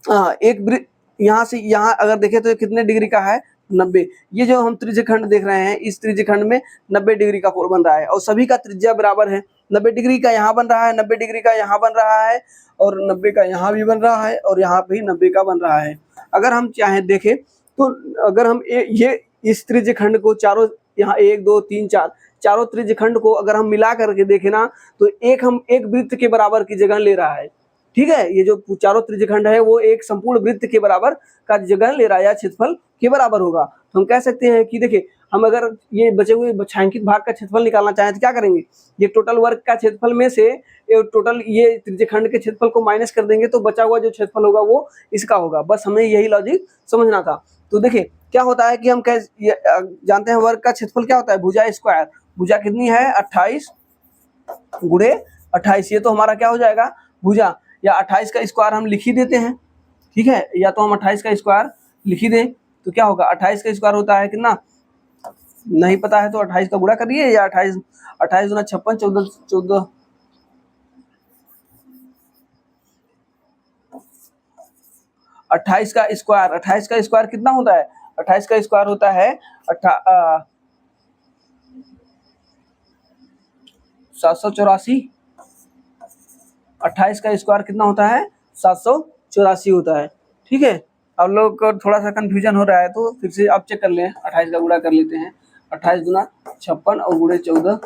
एक वृत्त यहाँ से यहाँ अगर देखें तो कितने डिग्री का है, 90। ये जो हम त्रिज्यखंड देख रहे हैं, इस त्रिज्यखंड में 90 डिग्री का कोण बन रहा है और सभी का त्रिज्या बराबर है। 90 डिग्री का यहाँ बन रहा है, 90 डिग्री का यहाँ बन रहा है और 90 का यहाँ भी बन रहा है और यहाँ भी 90 का बन रहा है। अगर हम चाहें देखें तो अगर हम ये इस त्रिज्यखंड को चारों यहाँ 1 2 3 4 चारों त्रिज्यखंड को अगर हम मिला करके देखें ना तो हम एक वृत्त के बराबर की जगह ले रहा है, ठीक है, ये जो चारों त्रिज्यखंड है वो एक संपूर्ण वृत्त के बराबर का जगह ले रहा है या क्षेत्रफल के बराबर होगा। तो हम कह सकते हैं कि देखिए, हम अगर ये बचे हुए छायांकित भाग का क्षेत्रफल निकालना चाहें तो क्या करेंगे, ये टोटल वर्ग का क्षेत्रफल में से टोटल ये त्रिज्यखंड के क्षेत्रफल को माइनस कर देंगे तो बचा हुआ जो क्षेत्रफल होगा वो इसका होगा। बस हमें यही लॉजिक समझना था। तो देखिए क्या होता है कि हम जानते हैं वर्ग का क्षेत्रफल क्या होता है, भुजा स्क्वायर। भुजा कितनी है 28 गुणे 28, ये तो हमारा क्या हो जाएगा भुजा, या 28 का स्क्वायर हम लिख ही देते हैं। ठीक है, या तो हम 28 का स्क्वायर लिख ही दें तो क्या होगा, 28 का स्क्वायर होता है कितना, नहीं पता है तो 28 का गुणा करिए, या 28 28 गुना 56 14 28 का स्क्वायर, 28 का स्क्वायर कितना होता है, 28 का स्क्वायर होता है 784। 28 का स्क्वायर कितना होता है 784 होता है। ठीक है, आप लोग को थोड़ा सा कंफ्यूजन हो रहा है तो फिर से आप चेक कर लें, 28 का गुणा कर लेते हैं, 28 गुना 56 और गुणे 14,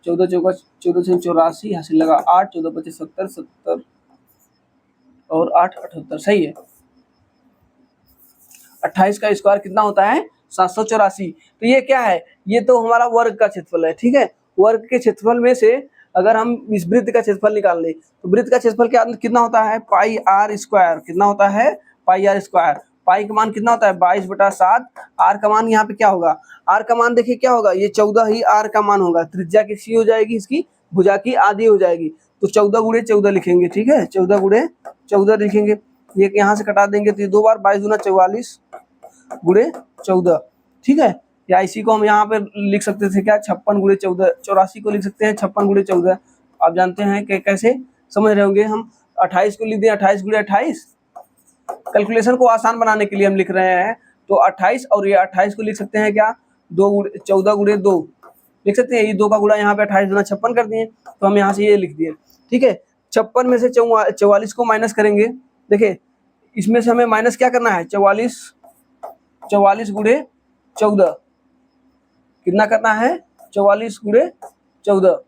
14 चौका 14 से 84, यहाँ से लगा 8, 14 25 70, 70 और 8 78, सही है। 28 का स्क्वायर कितना होता है 784। तो ये क्या है, ये तो हमारा वर्ग का क्षेत्रफल है। ठीक है, वर्ग के क्षेत्रफल में से अगर हम इस वृत्त का क्षेत्रफल निकाल लें तो वृत्त का क्षेत्रफल क्या कितना होता है पाई आर स्क्वायर, कितना होता है पाई आर स्क्वायर। पाई का मान कितना होता है 22/7, आर का मान यहाँ पे क्या होगा, आर का मान देखिए क्या होगा, ये 14 ही आर का मान होगा। त्रिज्या किसी हो जाएगी, इसकी भुजा की आधी हो जाएगी, तो 14 गुणे 14 लिखेंगे। ठीक है, 14 गुणे 14 लिखेंगे, ये यहाँ से कटा देंगे तो ये 2 बार 22 गुना 44 गुणे 14। ठीक है, या इसी को हम यहाँ पे लिख सकते थे क्या 56 गुणे 14, 84 को लिख सकते हैं 56 गुणे 14। आप जानते हैं कि कैसे समझ रहे होंगे, हम 28 को लिख दें 28 गुणे 28, कैलकुलेशन को आसान बनाने के लिए हम लिख रहे हैं। तो 28 और ये 28 को लिख सकते हैं क्या 14 गुणे 2 लिख सकते हैं, ये 2 का गुणा यहाँ पे 28 गुना 56 कर दिए, तो हम यहाँ से ये लिख दिए। ठीक है, 56 में से 44 को माइनस करेंगे। देखिए इसमें से हमें माइनस क्या करना है 44 गुणे 14, कितना करना है 44 गुणे 14।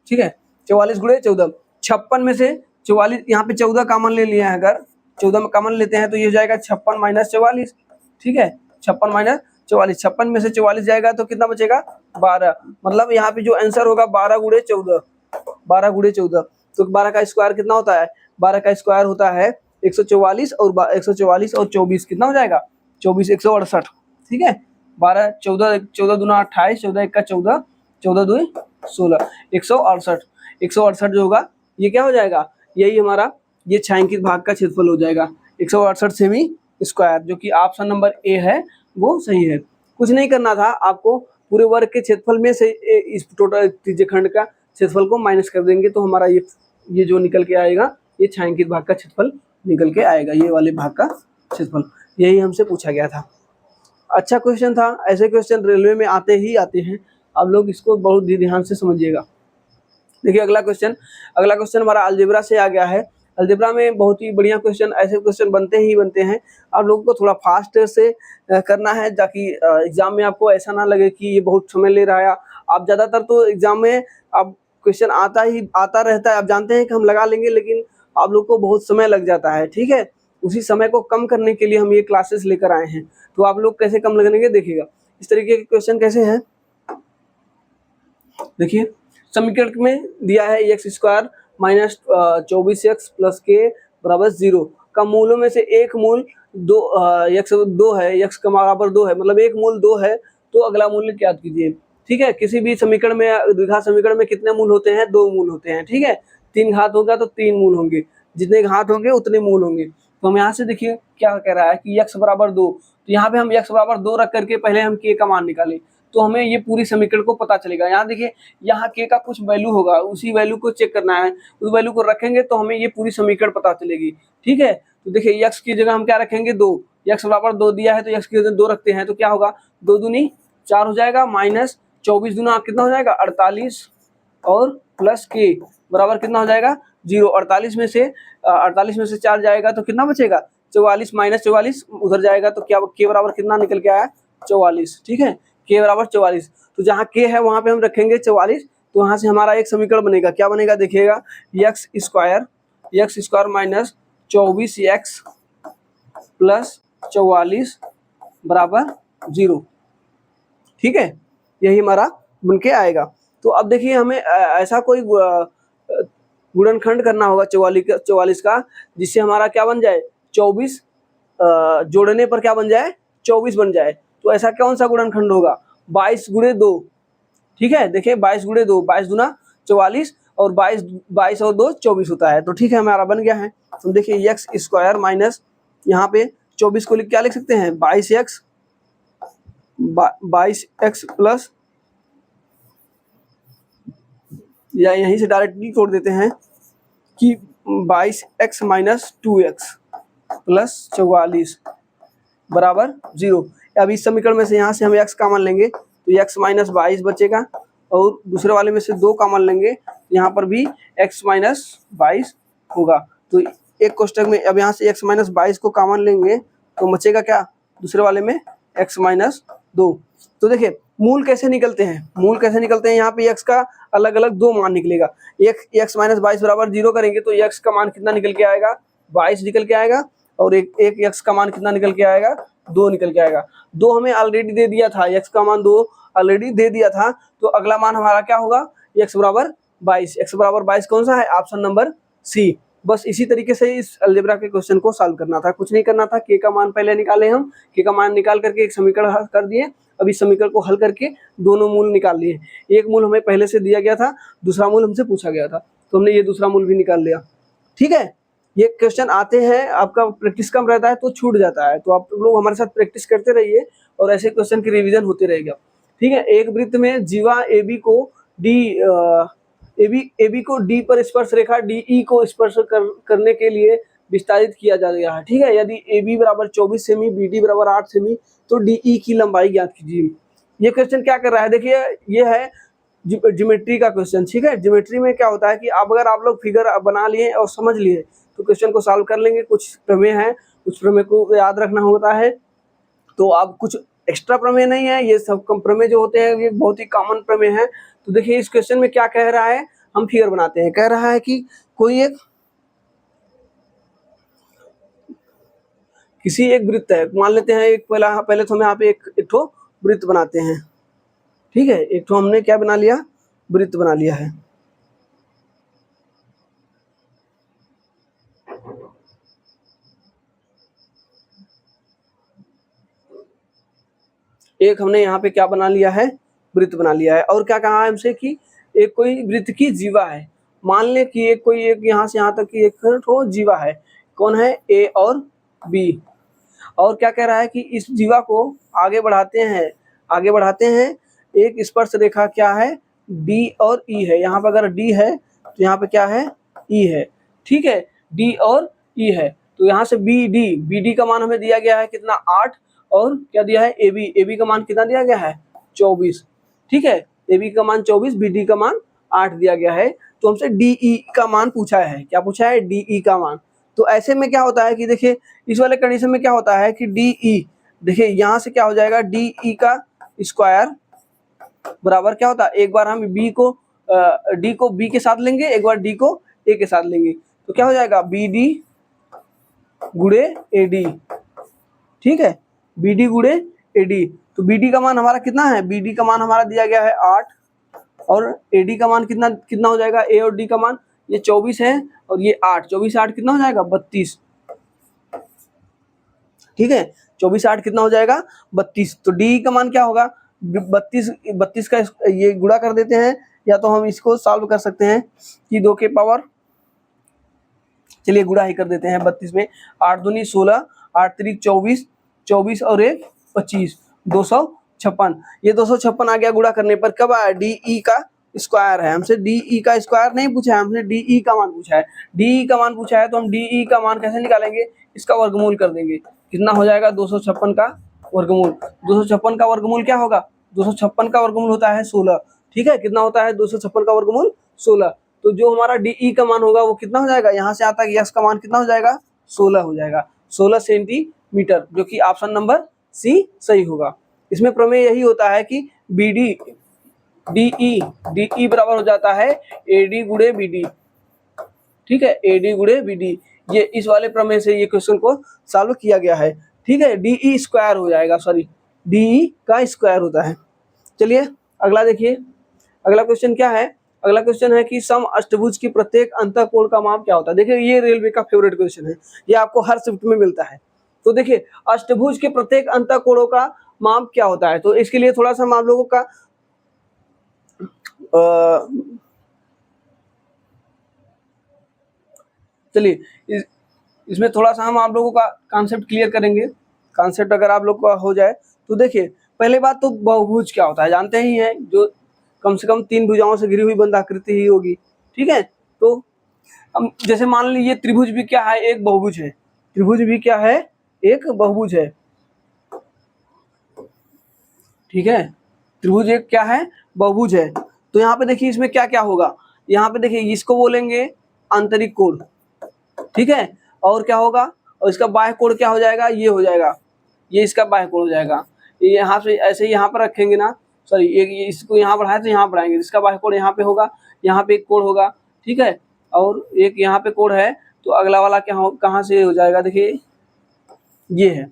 ठीक है, 44 गुणे 14, 56 में से 44, यहाँ पे 14 कॉमन ले लिया है, अगर 14 में कॉमन लेते हैं तो ये हो जाएगा 56 माइनस 44। ठीक है, 56 माइनस 44, 56 में से 44 जाएगा तो कितना बचेगा 12, मतलब यहाँ पे जो आंसर होगा 12 गुणे 14, 12 गुणे 14। तो 12 का स्क्वायर कितना होता है, 12 का स्क्वायर होता है 144 और 144 और 24 कितना हो जाएगा 24, 168। ठीक है, 12 14 14 दूना 28, 14 1 का 14, 14 2 16, 168। 168 जो होगा ये क्या हो जाएगा, यही हमारा ये छायांकित भाग का क्षेत्रफल हो जाएगा 168 सेमी स्क्वायर, जो कि ऑप्शन नंबर ए है वो सही है। कुछ नहीं करना था आपको, पूरे वर्ग के क्षेत्रफल में से इस टोटल त्रिज्यखंड का क्षेत्रफल को माइनस कर देंगे तो हमारा ये जो निकल के आएगा ये छायांकित भाग का क्षेत्रफल निकल के आएगा, ये वाले भाग का क्षेत्रफल। यही हमसे पूछा गया था। अच्छा क्वेश्चन था, ऐसे क्वेश्चन रेलवे में आते ही आते हैं, आप लोग इसको बहुत ध्यान से समझिएगा। देखिए अगला क्वेश्चन हमारा अलजेब्रा से आ गया है। अलजेब्रा में बहुत ही बढ़िया क्वेश्चन, ऐसे क्वेश्चन बनते ही बनते हैं। आप लोगों को थोड़ा फास्ट से करना है ताकि एग्जाम में आपको ऐसा ना लगे कि ये बहुत समय ले रहा है। आप ज़्यादातर तो एग्जाम में आप क्वेश्चन आता रहता है, आप जानते हैं कि हम लगा लेंगे, लेकिन आप लोग को बहुत समय लग जाता है। ठीक है, उसी समय को कम करने के लिए हम ये क्लासेस लेकर आए हैं। तो आप लोग कैसे कम लगेंगे देखिएगा, इस तरीके के क्वेश्चन कैसे हैं। देखिए समीकरण में दिया है x square minus 24x plus के बराबर 0 का मूलों में से एक मूल एक्स 2 है, एक्स का बराबर 2 है, मतलब एक मूल 2 है, तो अगला मूल्य ज्ञात कीजिए। ठीक है, किसी भी समीकरण में द्विघात समीकरण में कितने मूल होते हैं 2 मूल होते हैं। ठीक है, 3 घात होगा तो 3 मूल होंगे, जितने घात होंगे उतने मूल होंगे। तो हम यहाँ से देखिए क्या कह रहा है कि x बराबर 2, तो यहाँ पे हम x बराबर 2 रख करके पहले हम k का मान निकालें तो हमें ये पूरी समीकरण को पता चलेगा। यहाँ देखिए यहाँ k का कुछ वैल्यू होगा, उसी वैल्यू को चेक करना है, उस वैल्यू को रखेंगे तो हमें ये पूरी समीकरण पता चलेगी। ठीक है, तो देखिए x की जगह हम क्या रखेंगे 2, x बराबर 2 दिया है तो x की जगह 2 रखते हैं तो क्या होगा 2 दूनी 4 हो जाएगा, माइनस 24 दूना कितना हो जाएगा 48 और प्लस k बराबर कितना हो जाएगा 0। 48 में से 4 जाएगा तो कितना बचेगा 44 माइनस 44 उधर जाएगा तो क्या के बराबर कितना निकल के आया 44। ठीक है, के बराबर 44। तो जहाँ के है वहां पे हम रखेंगे 44। तो वहां से हमारा एक समीकरण बनेगा, क्या बनेगा देखिएगा, x square minus 24x plus 44 बराबर 0। ठीक है, यही हमारा बन के आएगा। तो अब देखिए हमें ऐसा कोई गुणनखंड करना होगा 44 का जिससे हमारा क्या बन जाए 24 जोड़ने पर क्या बन जाए 24 बन जाए। तो ऐसा कौन सा गुणनखंड होगा 22 गुणे 2। ठीक है, देखिए 22 गुणे 2, 22 दूना 44 और 22 और 2 24 होता है। तो ठीक है, हमारा बन गया है। तो देखिए एक्स स्क्वायर माइनस यहाँ पे 24 को क्या लिख सकते हैं 22x प्लस, या यहीं से डायरेक्टली तोड़ देते हैं कि 22x माइनस 2x प्लस 44 बराबर 0। अब इस समीकरण में से यहाँ से हम x कॉमन लेंगे तो x माइनस 22 बचेगा और दूसरे वाले में से 2 कॉमन लेंगे, यहाँ पर भी x माइनस 22 होगा। तो एक कोष्टक में अब यहाँ से x माइनस 22 को कॉमन लेंगे तो बचेगा क्या दूसरे वाले में x माइनस 2। तो देखिए मूल कैसे निकलते हैं, यहाँ पे x का अलग अलग 2 मान निकलेगा। एक x माइनस 22 बराबर 0 करेंगे तो x का मान कितना निकल के आएगा 22 निकल के आएगा, और एक x का मान कितना निकल के आएगा 2 निकल के आएगा। 2 हमें ऑलरेडी दे दिया था, x का मान 2 ऑलरेडी दे दिया था, तो अगला मान हमारा क्या होगा x बराबर 22। x बराबर 22 कौन सा है ऑप्शन नंबर सी। बस इसी तरीके से इस अलजेब्रा के क्वेश्चन को सॉल्व करना था, कुछ नहीं करना था। k का मान पहले निकाले हम, k का मान निकाल करके एक समीकरण हल कर दिए। अब इस समीकरण को हल करके दोनों मूल निकाल लिए। एक मूल हमें पहले से दिया गया था, दूसरा मूल हमसे पूछा गया था, तो हमने ये दूसरा मूल भी निकाल लिया। ठीक है, ये क्वेश्चन आते हैं, आपका प्रैक्टिस कम रहता है तो छूट जाता है, तो आप लोग हमारे साथ प्रैक्टिस करते रहिए और ऐसे क्वेश्चन की रिवीजन होते रहेगा। ठीक है, एक वृत्त में जीवा AB को D पर स्पर्श रेखा DE को स्पर्श करने के लिए विस्तारित किया जा रहा है। ठीक है, यदि AB बराबर 24 सेमी, BD बराबर 8 सेमी, तो DE की लंबाई ज्ञात कीजिए। ये क्वेश्चन क्या कर रहा है, देखिए ये है ज्योमेट्री का क्वेश्चन। ठीक है, ज्योमेट्री में क्या होता है कि अगर आप लोग फिगर बना लिए और समझ लिए तो क्वेश्चन को सॉल्व कर लेंगे। कुछ प्रमेय है, कुछ प्रमेय को याद रखना होता है, तो आप कुछ एक्स्ट्रा प्रमेय नहीं है, ये सब कम प्रमेय जो होते हैं ये बहुत ही कॉमन प्रमेय है। तो देखिए इस क्वेश्चन में क्या कह रहा है, हम फिगर बनाते हैं। कह रहा है कि कोई एक किसी एक वृत्त है, मान लेते हैं एक पहले तो हम यहाँ पे एक ठो वृत्त बनाते हैं। ठीक है, एक ठो हमने क्या बना लिया वृत्त बना लिया है। एक हमने यहाँ पे क्या बना लिया है वृत्त बना लिया है। और क्या कहा है हमसे कि एक कोई वृत्त की जीवा है, मान ले कि एक यहाँ से यहाँ तक की एक ठो जीवा है, कौन है A और B। और क्या कह रहा है कि इस जीवा को आगे बढ़ाते हैं एक स्पर्श रेखा क्या है D और E है। यहाँ पर अगर D है तो यहाँ पे क्या है E है। ठीक है, D और E है, तो यहाँ से BD का मान हमें दिया गया है कितना 8, और क्या दिया है AB का मान कितना दिया गया है 24। ठीक है, AB का मान 24, BD का मान 8 दिया गया है। तो हमसे DE का मान पूछा है, क्या पूछा है DE का मान। तो ऐसे में क्या होता है कि देखिए इस वाले कंडीशन में क्या होता है कि DE, देखिए यहाँ से क्या हो जाएगा DE का स्क्वायर बराबर क्या होता है, एक बार हम D को B के साथ लेंगे, एक बार D को A के साथ लेंगे, तो क्या हो जाएगा BD गुणे AD। ठीक है, BD गुणे AD। तो BD का मान हमारा कितना है, BD का मान हमारा दिया गया है 8, और AD का मान कितना हो जाएगा, A और D का मान ये 24 है और ये 8, 24 8 कितना हो जाएगा 32। ठीक है, 24 8 कितना हो जाएगा 32। तो D का मान क्या होगा 32 का ये गुणा कर देते हैं, या तो हम इसको सॉल्व कर सकते हैं कि 2 के पावर, चलिए गुणा ही कर देते हैं 32 में, 8 दूनी 16, 8 3 24, 24 और 1 25, 256। ये 256 आ गया गुणा करने पर। कब आया DE का स्क्वायर है, हमसे DE का स्क्वायर नहीं पूछा है, हमसे DE का मान पूछा है। DE का मान पूछा है तो हम DE का मान कैसे निकालेंगे, इसका वर्गमूल कर देंगे। कितना हो जाएगा 256 का वर्गमूल। 256 का वर्गमूल क्या होगा, 256 का वर्गमूल होता है 16। ठीक है, कितना होता है 256 का वर्गमूल 16। तो जो हमारा DE का मान होगा वो कितना हो जाएगा, यहाँ से आता है x का मान कितना हो जाएगा 16 हो जाएगा। 16 सेंटीमीटर, जो कि ऑप्शन नंबर सी सही होगा। इसमें प्रमेय यही होता है कि DE बराबर हो जाता है AD गुणे BD, ठीक है, AD गुणे BD। ये इस वाले प्रमेय से ये क्वेश्चन को सॉल्व किया गया है, ठीक है। DE स्क्वायर हो जाएगा, सॉरी DE का स्क्वायर होता है। चलिए अगला देखिए, अगला क्वेश्चन क्या है। अगला क्वेश्चन है कि सम अष्टभुज की प्रत्येक अंतःकोण का माप क्या होता है। देखिए ये रेलवे का फेवरेट क्वेश्चन है, ये आपको हर शिफ्ट में मिलता है। तो देखिए अष्टभुज के प्रत्येक अंतःकोणों का माप क्या होता है, तो इसके लिए थोड़ा सा हम आप लोगों का चलिए इसमें थोड़ा सा हम आप लोगों का कॉन्सेप्ट क्लियर करेंगे। कॉन्सेप्ट अगर आप लोग का हो जाए तो देखिए, पहले बात तो बहुभुज क्या होता है जानते ही हैं, जो कम से कम 3 भुजाओं से घिरी हुई बंधाकृति ही होगी, ठीक है। तो हम जैसे मान लीजिए त्रिभुज भी क्या है, एक बहुभुज है। त्रिभुज भी क्या है, एक बहुभुज है, ठीक है। त्रिभुज एक क्या है, बहुभुज है। तो यहाँ पे देखिए इसमें क्या क्या होगा, यहाँ पे देखिए इसको बोलेंगे आंतरिक कोण, ठीक है। और क्या होगा, और इसका बाह्य कोण क्या हो जाएगा, ये हो जाएगा, ये इसका बाह्य कोण हो जाएगा। ये यहाँ से ऐसे यहाँ पर रखेंगे ना, सॉरी एक इसको यहाँ बढ़ाए तो यहाँ बढ़ाएंगे, इसका बाह्य कोण यहाँ पे होगा, यहाँ पे एक कोण होगा, ठीक है। और एक यहाँ पे कोण है, तो अगला वाला क्या हो, कहाँ से हो जाएगा, देखिए ये है,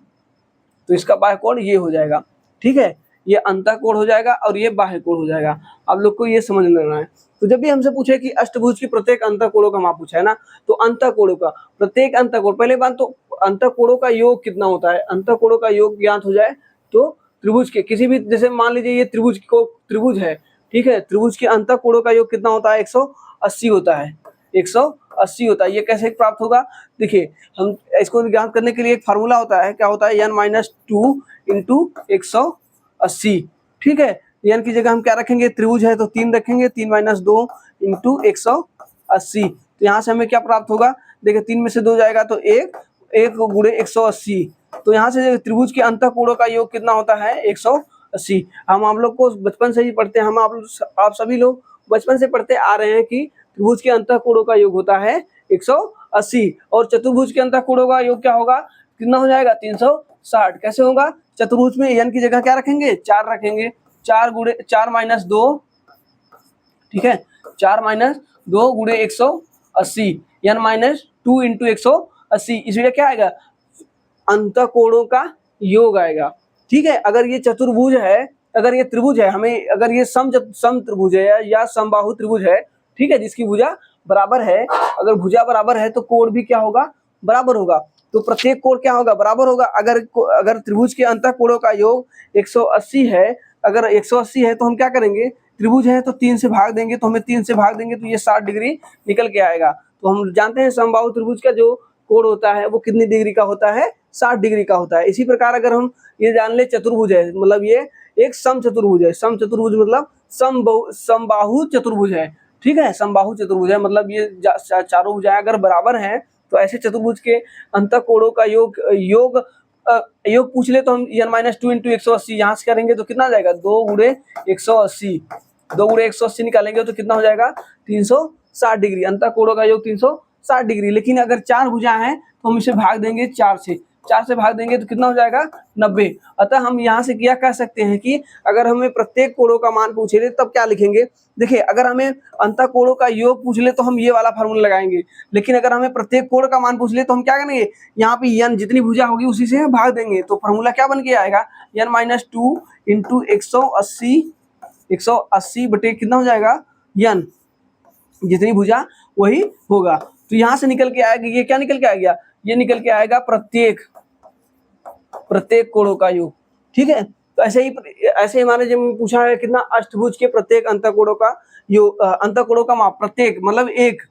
तो इसका बाह्य कोण ये हो जाएगा, ठीक है। ये अंतःकोण हो जाएगा और ये बाह्य कोण हो जाएगा। आप लोग को ये समझ लेना है। तो जब भी हमसे पूछे कि अष्टभुज की प्रत्येक अंतःकोणों का माप पूछा है ना, तो अंतःकोणों का प्रत्येक अंतःकोण, पहले बात तो अंतःकोणों का योग कितना होता है, अंतःकोणों का योग ज्ञात हो जाए तो त्रिभुज के किसी भी, जैसे मान लीजिए ये त्रिभुज है, ठीक है, त्रिभुज के अंतःकोणों का योग कितना होता है, 180 होता है, 180 होता है। ये कैसे प्राप्त होगा, देखिए हम इसको ज्ञात करने के लिए एक फार्मूला होता है, क्या होता है, n-2 इंटू 180, ठीक है। n की जगह हम क्या रखेंगे, त्रिभुज है तो 3 रखेंगे, 3 - 2 इंटू 180। तो यहाँ से हमें क्या प्राप्त होगा, देखिए 3 में से 2 जाएगा तो 1 गुणे 180। तो यहाँ से त्रिभुज के अंतःकोणों का योग कितना होता है, 180। हम आप लोग को बचपन से ही पढ़ते हैं, हम आप सभी लोग बचपन से पढ़ते आ रहे हैं कि त्रिभुज के अंतःकोणों का योग होता है 180, और चतुर्भुज के अंतःकोणों का योग क्या होगा, कितना हो जाएगा, 360। कैसे होगा, चतुर्भुज में n की जगह क्या रखेंगे, 4 रखेंगे, 4 - 2, ठीक है, 4 - 2 गुणे 180, n-2 इंटू 180, इसलिए क्या आएगा, अंतःकोणों का योग आएगा, ठीक है। अगर ये चतुर्भुज है, अगर ये त्रिभुज है, हमें अगर ये सम त्रिभुज है या समबाहु त्रिभुज है, ठीक है, जिसकी भुजा बराबर है, अगर भुजा बराबर है तो कोण भी क्या होगा, बराबर होगा। तो प्रत्येक कोण क्या होगा, बराबर होगा। अगर त्रिभुज के अंतःकोणों का योग 180 है, अगर 180 है तो हम क्या करेंगे, त्रिभुज है तो 3 से भाग देंगे, तो हमें 3 से भाग देंगे तो ये 60 डिग्री निकल के आएगा। तो हम जानते हैं समबाहु त्रिभुज का जो कोण होता है वो कितनी डिग्री का होता है, 60 डिग्री का होता है। इसी प्रकार अगर हम ये जान ले चतुर्भुज है, मतलब ये एक सम चतुर्भुज है। सम चतुर्भुज मतलब समबाहु चतुर्भुज है, ठीक है, समबाहु चतुर्भुज है, मतलब ये चारों भुजाएं अगर बराबर हैं तो ऐसे चतुर्भुज के अंतःकोणों का योग पूछ ले तो हम n-2 इंटू 180 यहाँ से करेंगे तो कितना आ जाएगा, 2 गुणे 180, 2 गुणे 180 निकालेंगे तो कितना हो जाएगा, 360 डिग्री। अंतःकोणों का योग 360 डिग्री। लेकिन अगर 4 भुजा है तो हम इसे भाग देंगे 4 से भाग देंगे तो कितना हो जाएगा, 90। अतः हम यहाँ से क्या कह सकते हैं कि अगर हमें प्रत्येक कोणों का मान पूछे ले तब क्या लिखेंगे, देखिए अगर हमें अंतःकोणों का योग पूछ ले तो हम ये वाला फार्मूला लगाएंगे, लेकिन अगर हमें प्रत्येक कोण का मान पूछ ले तो हम क्या करेंगे, यहाँ पे n जितनी भुजा होगी उसी से भाग देंगे। तो फार्मूला क्या बन के आएगा, n-2 इंटू 180 बटे कितना हो जाएगा, n जितनी भुजा वही होगा। तो यहाँ से निकल के आएगा, ये क्या निकल के आ गया, ये निकल के आएगा प्रत्येक कोणों का योग, ठीक है। तो ऐसे ही हमारे जब पूछा है कितना, अष्टभुज के प्रत्येक अंतःकोणों का योग, अंतःकोणों का माप, प्रत्येक मतलब एक,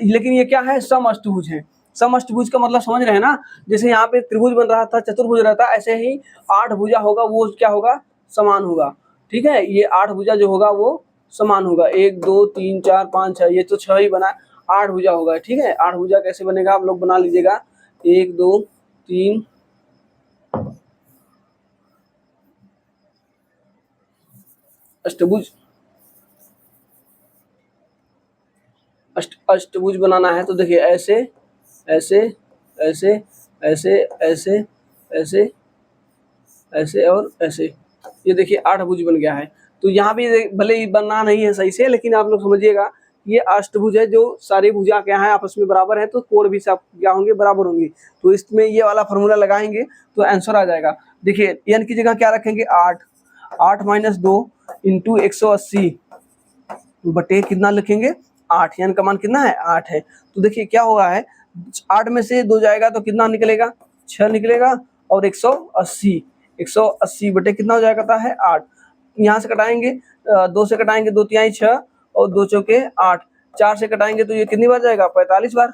लेकिन ये क्या है, सम अष्टभुज है। सम अष्टभुज का मतलब समझ रहे हैं ना, जैसे यहाँ पे त्रिभुज बन रहा था, चतुर्भुज रहता, ऐसे ही 8 भुजा होगा, वो क्या होगा, समान होगा, ठीक है। ये 8 भुजा जो होगा वो समान होगा, 1 2 3 4 5 6, ये तो 6 ही बना, 8 भुजा होगा, ठीक है। 8 भुजा कैसे बनेगा आप लोग बना लीजिएगा, 1 2 3 अष्टभुज बनाना है तो देखिए ऐसे ऐसे ऐसे ऐसे ऐसे ऐसे ऐसे और ऐसे, ये देखिए 8 भुज बन गया है। तो यहाँ भी भले ही बनना नहीं है सही से, लेकिन आप लोग समझिएगा ये अष्टभुज है, जो सारी भुजा क्या है आपस में बराबर है, तो कोण भी सब क्या होंगे, बराबर होंगे। तो इसमें ये वाला फॉर्मूला लगाएंगे तो आंसर आ जाएगा। देखिए n की जगह क्या रखेंगे, 8, 8 माइनस 2 इंटू 180 बटे कितना लिखेंगे, 8। n का मान कितना है, 8 है। तो देखिए क्या होगा है, 8 में से 2 जाएगा तो कितना निकलेगा, 6 निकलेगा, और 180 बटे कितना हो जाएगा है, 8। यहाँ से कटाएंगे, 2 से कटाएंगे, 2 तिहाई 6 और 2 चौके 8, 4 से कटाएंगे तो ये कितनी बार जाएगा, 45 बार।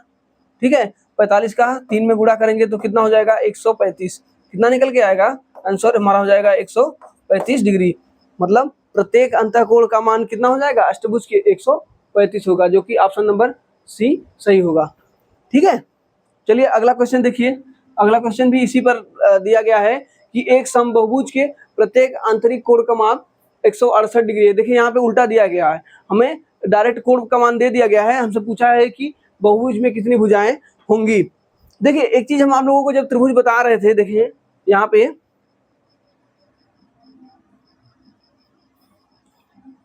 ठीक है, 45 का 3 में गुणा करेंगे तो कितना हो जाएगा, 135। कितना निकल के आएगा, आंसर हमारा हो जाएगा 135 डिग्री। मतलब प्रत्येक अंतःकोण का मान कितना हो जाएगा, अष्टभुज के 135 होगा, जो कि ऑप्शन नंबर सी सही होगा। ठीक है, चलिए अगला क्वेश्चन देखिए। अगला क्वेश्चन भी इसी पर दिया गया है कि एक समबाहुभुज के प्रत्येक आंतरिक कोण का मान 168 डिग्री है। देखिए यहाँ पे उल्टा दिया गया है, हमें डायरेक्ट कोण का मान दे दिया गया है, हमसे पूछा है कि बहुभुज में कितनी भुजाएं होंगी। देखिए एक चीज हम आप लोगों को जब त्रिभुज बता रहे थे, देखिए यहाँ पे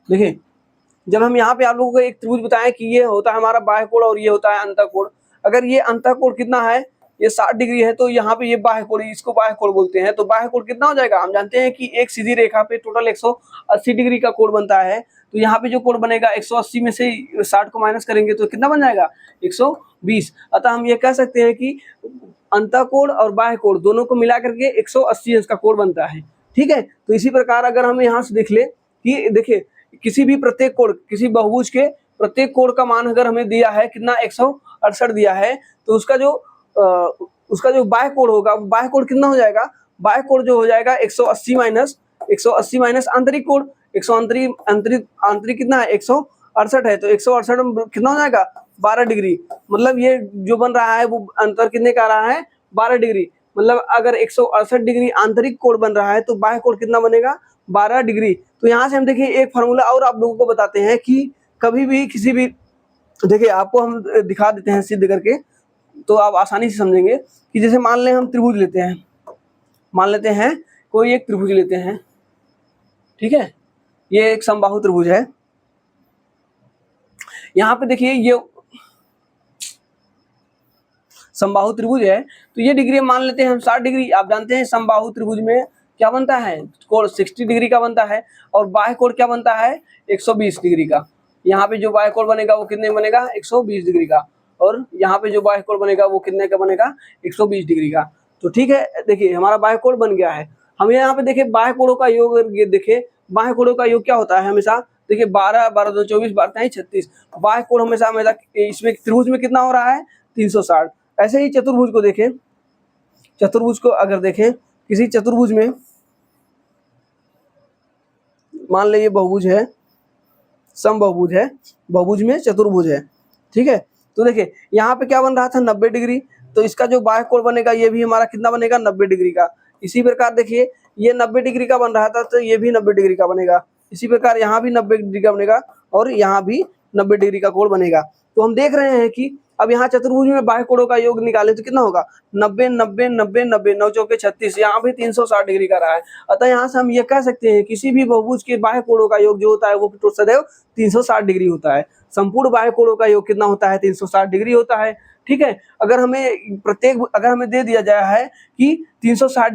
देखिए, जब हम यहाँ पे आप लोगों को एक त्रिभुज बताएं कि ये होता है हमारा बाह्य कोण और ये होता है अंतःकोण। अगर ये अंतःकोण कितना है, ये 60 डिग्री है, तो यहाँ पे ये बाह्य कोण, इसको बाह्य कोण बोलते हैं। तो बाह्य कोण कितना हो जाएगा, हम जानते हैं कि एक सीधी रेखा पे टोटल 180 डिग्री का कोण बनता है। तो यहाँ पे जो कोण बनेगा 180 में से 60 को माइनस करेंगे तो कितना बन जाएगा, 120। अतः हम ये कह सकते हैं कि अंतःकोण और बाह्य कोण दोनों को मिला करके 180 अंश का कोण बनता है। ठीक है, तो इसी प्रकार अगर हम यहाँ से देख ले कि देखिए किसी भी प्रत्येक कोण, किसी बहुभुज के प्रत्येक कोण का मान अगर हमें दिया है कितना, 168 दिया है, तो उसका जो बाह्य कोण होगा, बाह्य कोण कितना हो जाएगा, बाह्य कोण जो हो जाएगा 180 माइनस आंतरिक कोण, 180 आंतरिक कितना है, 168 है, तो 168 में कितना हो जाएगा, 12 डिग्री। मतलब ये जो बन रहा है वो अंतर कितने का आ रहा है, 12 डिग्री। मतलब अगर 168 डिग्री आंतरिक कोण बन रहा है तो बाह्य कोण कितना बनेगा, 12 डिग्री। तो यहाँ से हम देखिए एक फार्मूला और आप लोगों को बताते हैं कि कभी भी किसी भी, देखिए आपको हम दिखा देते हैं सिद्ध करके, तो आप आसानी से समझेंगे कि जैसे मान लें हम त्रिभुज लेते हैं, मान लेते हैं कोई एक त्रिभुज लेते हैं। ठीक है, ये एक समबाहु त्रिभुज है। यहाँ पे देखिए ये समबाहु त्रिभुज है, तो ये डिग्री मान लेते हैं हम 60 डिग्री। आप जानते हैं समबाहु त्रिभुज में क्या बनता है, कोण 60 डिग्री का बनता है, और बाह्य कोण क्या बनता है, 120 डिग्री का। यहाँ पे जो बाह्य कोण बनेगा वो कितने बनेगा, 120 डिग्री का, और यहाँ पे जो बाह्य कोण बनेगा वो कितने का बनेगा, 120 डिग्री का। तो ठीक है, देखिए हमारा बाह्य कोण बन गया है। हम यहाँ पे देखिए बाह्य कोणों का योग, ये देखिए बाह्य कोणों का योग क्या होता है हमेशा, देखिए 12 12 2 24 12 36, बाह्य कोण हमेशा इसमें त्रिभुज में कितना हो रहा है, 360। ऐसे ही चतुर्भुज को देखें, चतुर्भुज को अगर देखें, किसी चतुर्भुज में मान लीजिए बहुभुज है, समबाहुभुज है, बहुभुज में चतुर्भुज है। ठीक है, तो देखिए यहाँ पे क्या बन रहा था, 90 डिग्री, तो इसका जो बाह्य कोण बनेगा ये भी हमारा कितना बनेगा, 90 डिग्री का। इसी प्रकार देखिए ये 90 डिग्री का बन रहा था, तो ये भी 90 डिग्री का बनेगा। इसी प्रकार यहाँ भी 90 डिग्री का बनेगा, और यहाँ भी 90 डिग्री का कोण बनेगा। तो हम देख रहे हैं कि अब यहाँ चतुर्भुज में बाह्य कोणों का योग निकाले तो कितना होगा, 90 90 90 90, 9 चौके 36, यहाँ भी 360 डिग्री का रहा है। अतः यहाँ से हम ये कह सकते हैं किसी भी बहुभुज के बाह्य कोणों का योग जो होता है वो सदैव 360 डिग्री होता है। संपूर्ण बाह्य कोणों का योग कितना होता है, 360 डिग्री होता है। ठीक है, अगर हमें दे दिया जाए है कि 360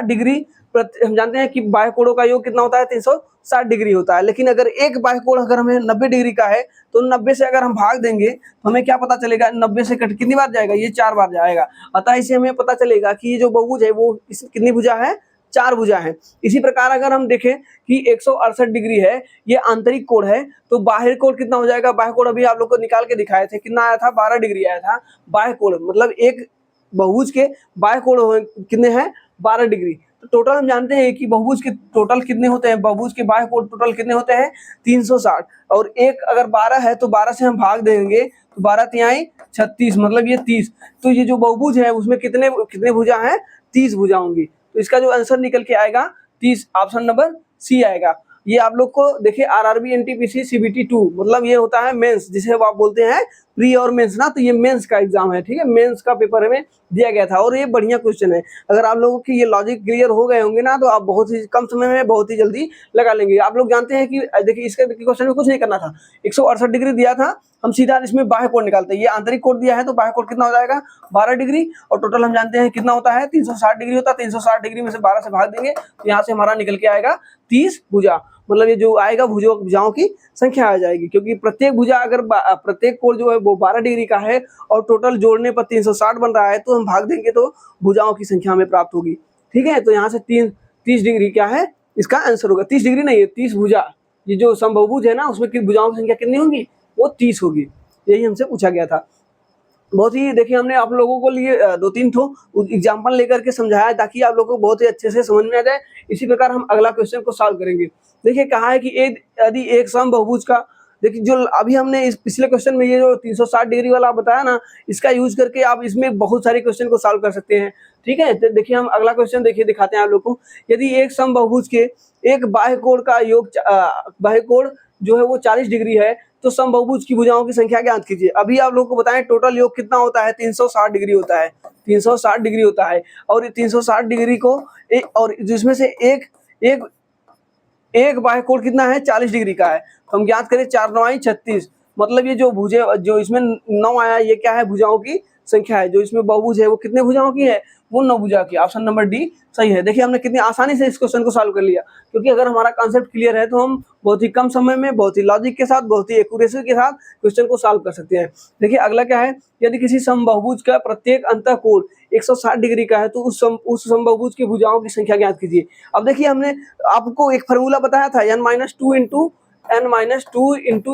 डिग्री हम जानते हैं कि बाह्य कोणों का योग कितना होता है, 360 डिग्री होता है। लेकिन अगर एक बाह्य कोण अगर हमें 90 डिग्री का है, तो 90 से अगर हम भाग देंगे तो हमें क्या पता चलेगा, 90 से कट कितनी बार जाएगा, ये 4 बार जाएगा। अतः इसे हमें पता चलेगा कि ये जो बहुभुज है वो कितनी भुजा है, 4 भुजा है। इसी प्रकार अगर हम देखें कि 168 डिग्री है, ये आंतरिक कोण है, तो बाह्य कोण कितना हो जाएगा, बाह्य कोण अभी आप लोग को निकाल के दिखाए थे, कितना आया था, 12 डिग्री आया था बाह्य कोण। मतलब एक बहुभुज के बाह्य कोण कितने हैं, 12 डिग्री। तो टोटल हम जानते हैं कि बहुभुज के टोटल कितने होते हैं, बहुभुज के बाह्य कोण टोटल कितने होते हैं, 360, और एक अगर 12 है तो 12 से हम भाग देंगे तो 12 तिहाई 36, मतलब ये 30। तो ये जो बहुभुज है उसमें कितने भुजा हैं, 30 भुजा होंगी। तो इसका जो आंसर निकल के आएगा 30, ऑप्शन नंबर सी आएगा। ये आप लोग को देखिए आरआरबी एनटीपीसी सीबीटी 2 मतलब ये होता है मेंस, जिसे आप बोलते हैं प्री और मेंस ना, तो ये मेंस का एग्जाम है, ठीक है, मेंस का पेपर हमें दिया गया था और ये बढ़िया क्वेश्चन है। अगर आप लोगों की ये लॉजिक क्लियर हो गए होंगे ना तो आप बहुत ही कम समय में बहुत ही जल्दी लगा लेंगे। आप लोग जानते हैं कि देखिए इसके क्वेश्चन में कुछ नहीं करना था, 168 डिग्री दिया था, हम सीधा इसमें बाह्य कोण निकालते हैं। ये आंतरिक कोण दिया है तो बाह्य कोण कितना हो जाएगा 12 डिग्री, और टोटल हम जानते हैं कितना होता है 360 डिग्री होता है। 360 डिग्री में से 12 से भाग देंगे तो यहाँ से हमारा निकल के आएगा 30 भुजा, मतलब ये जो आएगा भुजाओं की संख्या आ जाएगी, क्योंकि प्रत्येक भुजा अगर प्रत्येक कोण जो है वो 12 डिग्री का है और टोटल जोड़ने पर 360 बन रहा है, तो हम भाग देंगे तो भुजाओं की संख्या हमें प्राप्त होगी। ठीक है, तो यहाँ से 30 डिग्री क्या है इसका आंसर होगा, 30 डिग्री नहीं है 30 भुजा। ये जो समबाहुभुज है ना उसमें भुजाओं की संख्या कितनी होगी, वो 30 होगी। यही हमसे पूछा गया था। बहुत ही देखिए हमने आप लोगों को लिए 2-3 ठो एग्जाम्पल लेकर के समझाया ताकि आप लोगों को बहुत ही अच्छे से समझ में आ जाए। इसी प्रकार हम अगला क्वेश्चन को सॉल्व करेंगे। देखिए कहा है कि यदि एक समबाहुभुज का, देखिए जो अभी हमने इस पिछले क्वेश्चन में ये जो 360 डिग्री वाला बताया ना, इसका यूज करके आप इसमें बहुत सारे क्वेश्चन को सॉल्व कर सकते हैं। ठीक है, तो देखिए हम अगला क्वेश्चन देखिए दिखाते हैं आप लोग को। यदि एक समबाहुभुज के एक बाह्य कोण का योग बाह्य कोण जो है वो 40 डिग्री है तो समबाहुभुज की भुजाओं की संख्या ज्ञात कीजिए। अभी आप लोगों को बताएं टोटल योग कितना होता है, 360 डिग्री होता है, 360 डिग्री होता है। और ये 360 डिग्री को और जिसमें से एक बाह्य कोण कितना है 40 डिग्री का है, तो हम ज्ञात करें 4 9 36, मतलब ये जो भुजे जो इसमें 9 आया ये क्या है भुजाओं की संख्या है। जो इसमें बहुभुज है वो कितने भुजाओं की है, वो 9 भुजा की। ऑप्शन नंबर डी सही है। देखिए हमने कितनी आसानी से इस क्वेश्चन को सॉल्व कर लिया, क्योंकि अगर हमारा कॉन्सेप्ट क्लियर है तो हम बहुत ही कम समय में बहुत ही लॉजिक के साथ बहुत ही एक्यूरेसी के साथ क्वेश्चन को सॉल्व कर सकते हैं। देखिए अगला क्या है, यदि किसी समबाहुभुज का प्रत्येक अंतःकोण 160 डिग्री का है तो उस समबाहुभुज की भुजाओं की संख्या ज्ञात कीजिए। अब देखिए हमने आपको एक फार्मूला बताया था n-2 इंटू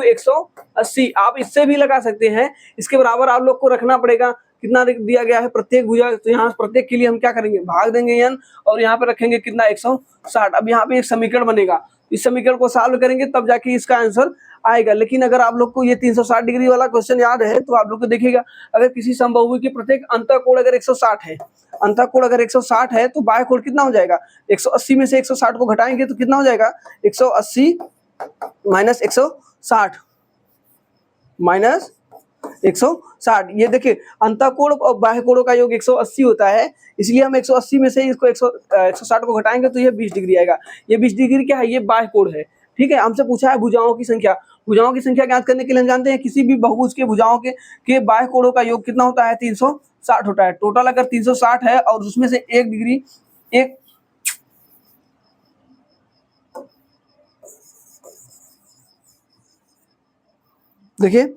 180, आप इससे भी लगा सकते हैं। इसके बराबर आप लोग को रखना पड़ेगा, कितना दिया गया है प्रत्येक भुजा, तो यहाँ प्रत्येक के लिए हम क्या करेंगे भाग देंगे n और यहाँ पे रखेंगे कितना 160। अब यहाँ पे एक समीकरण बनेगा, इस समीकरण को सॉल्व करेंगे तब जाके इसका आंसर आएगा। लेकिन अगर आप लोग को ये 360 डिग्री वाला क्वेश्चन याद है तो आप लोग को देखिएगा, अगर किसी समबाहुभुज के प्रत्येक अंतःकोण अगर 160 है, अंतःकोण अगर 160 है तो बाह्य कोण कितना हो जाएगा, 180 में से 160 को घटाएंगे तो कितना हो जाएगा 180 माइनस 160 माइनस 160। ये देखिए अंतःकोण और बाह्य कोणों का योग 180 होता है, इसलिए हम 180 में से इसको 160 को घटाएंगे तो ये 20 डिग्री आएगा। ये 20 डिग्री क्या है, ये बाह्य कोण है। ठीक है, हमसे पूछा है भुजाओं की संख्या। भुजाओं की संख्या ज्ञात करने के लिए हम जानते हैं किसी भी बहुभुज के भुजाओं के बाह्य कोणों का योग कितना होता है 360 होता है। टोटल अगर 360 है और उसमें से 1 डिग्री एक देखिए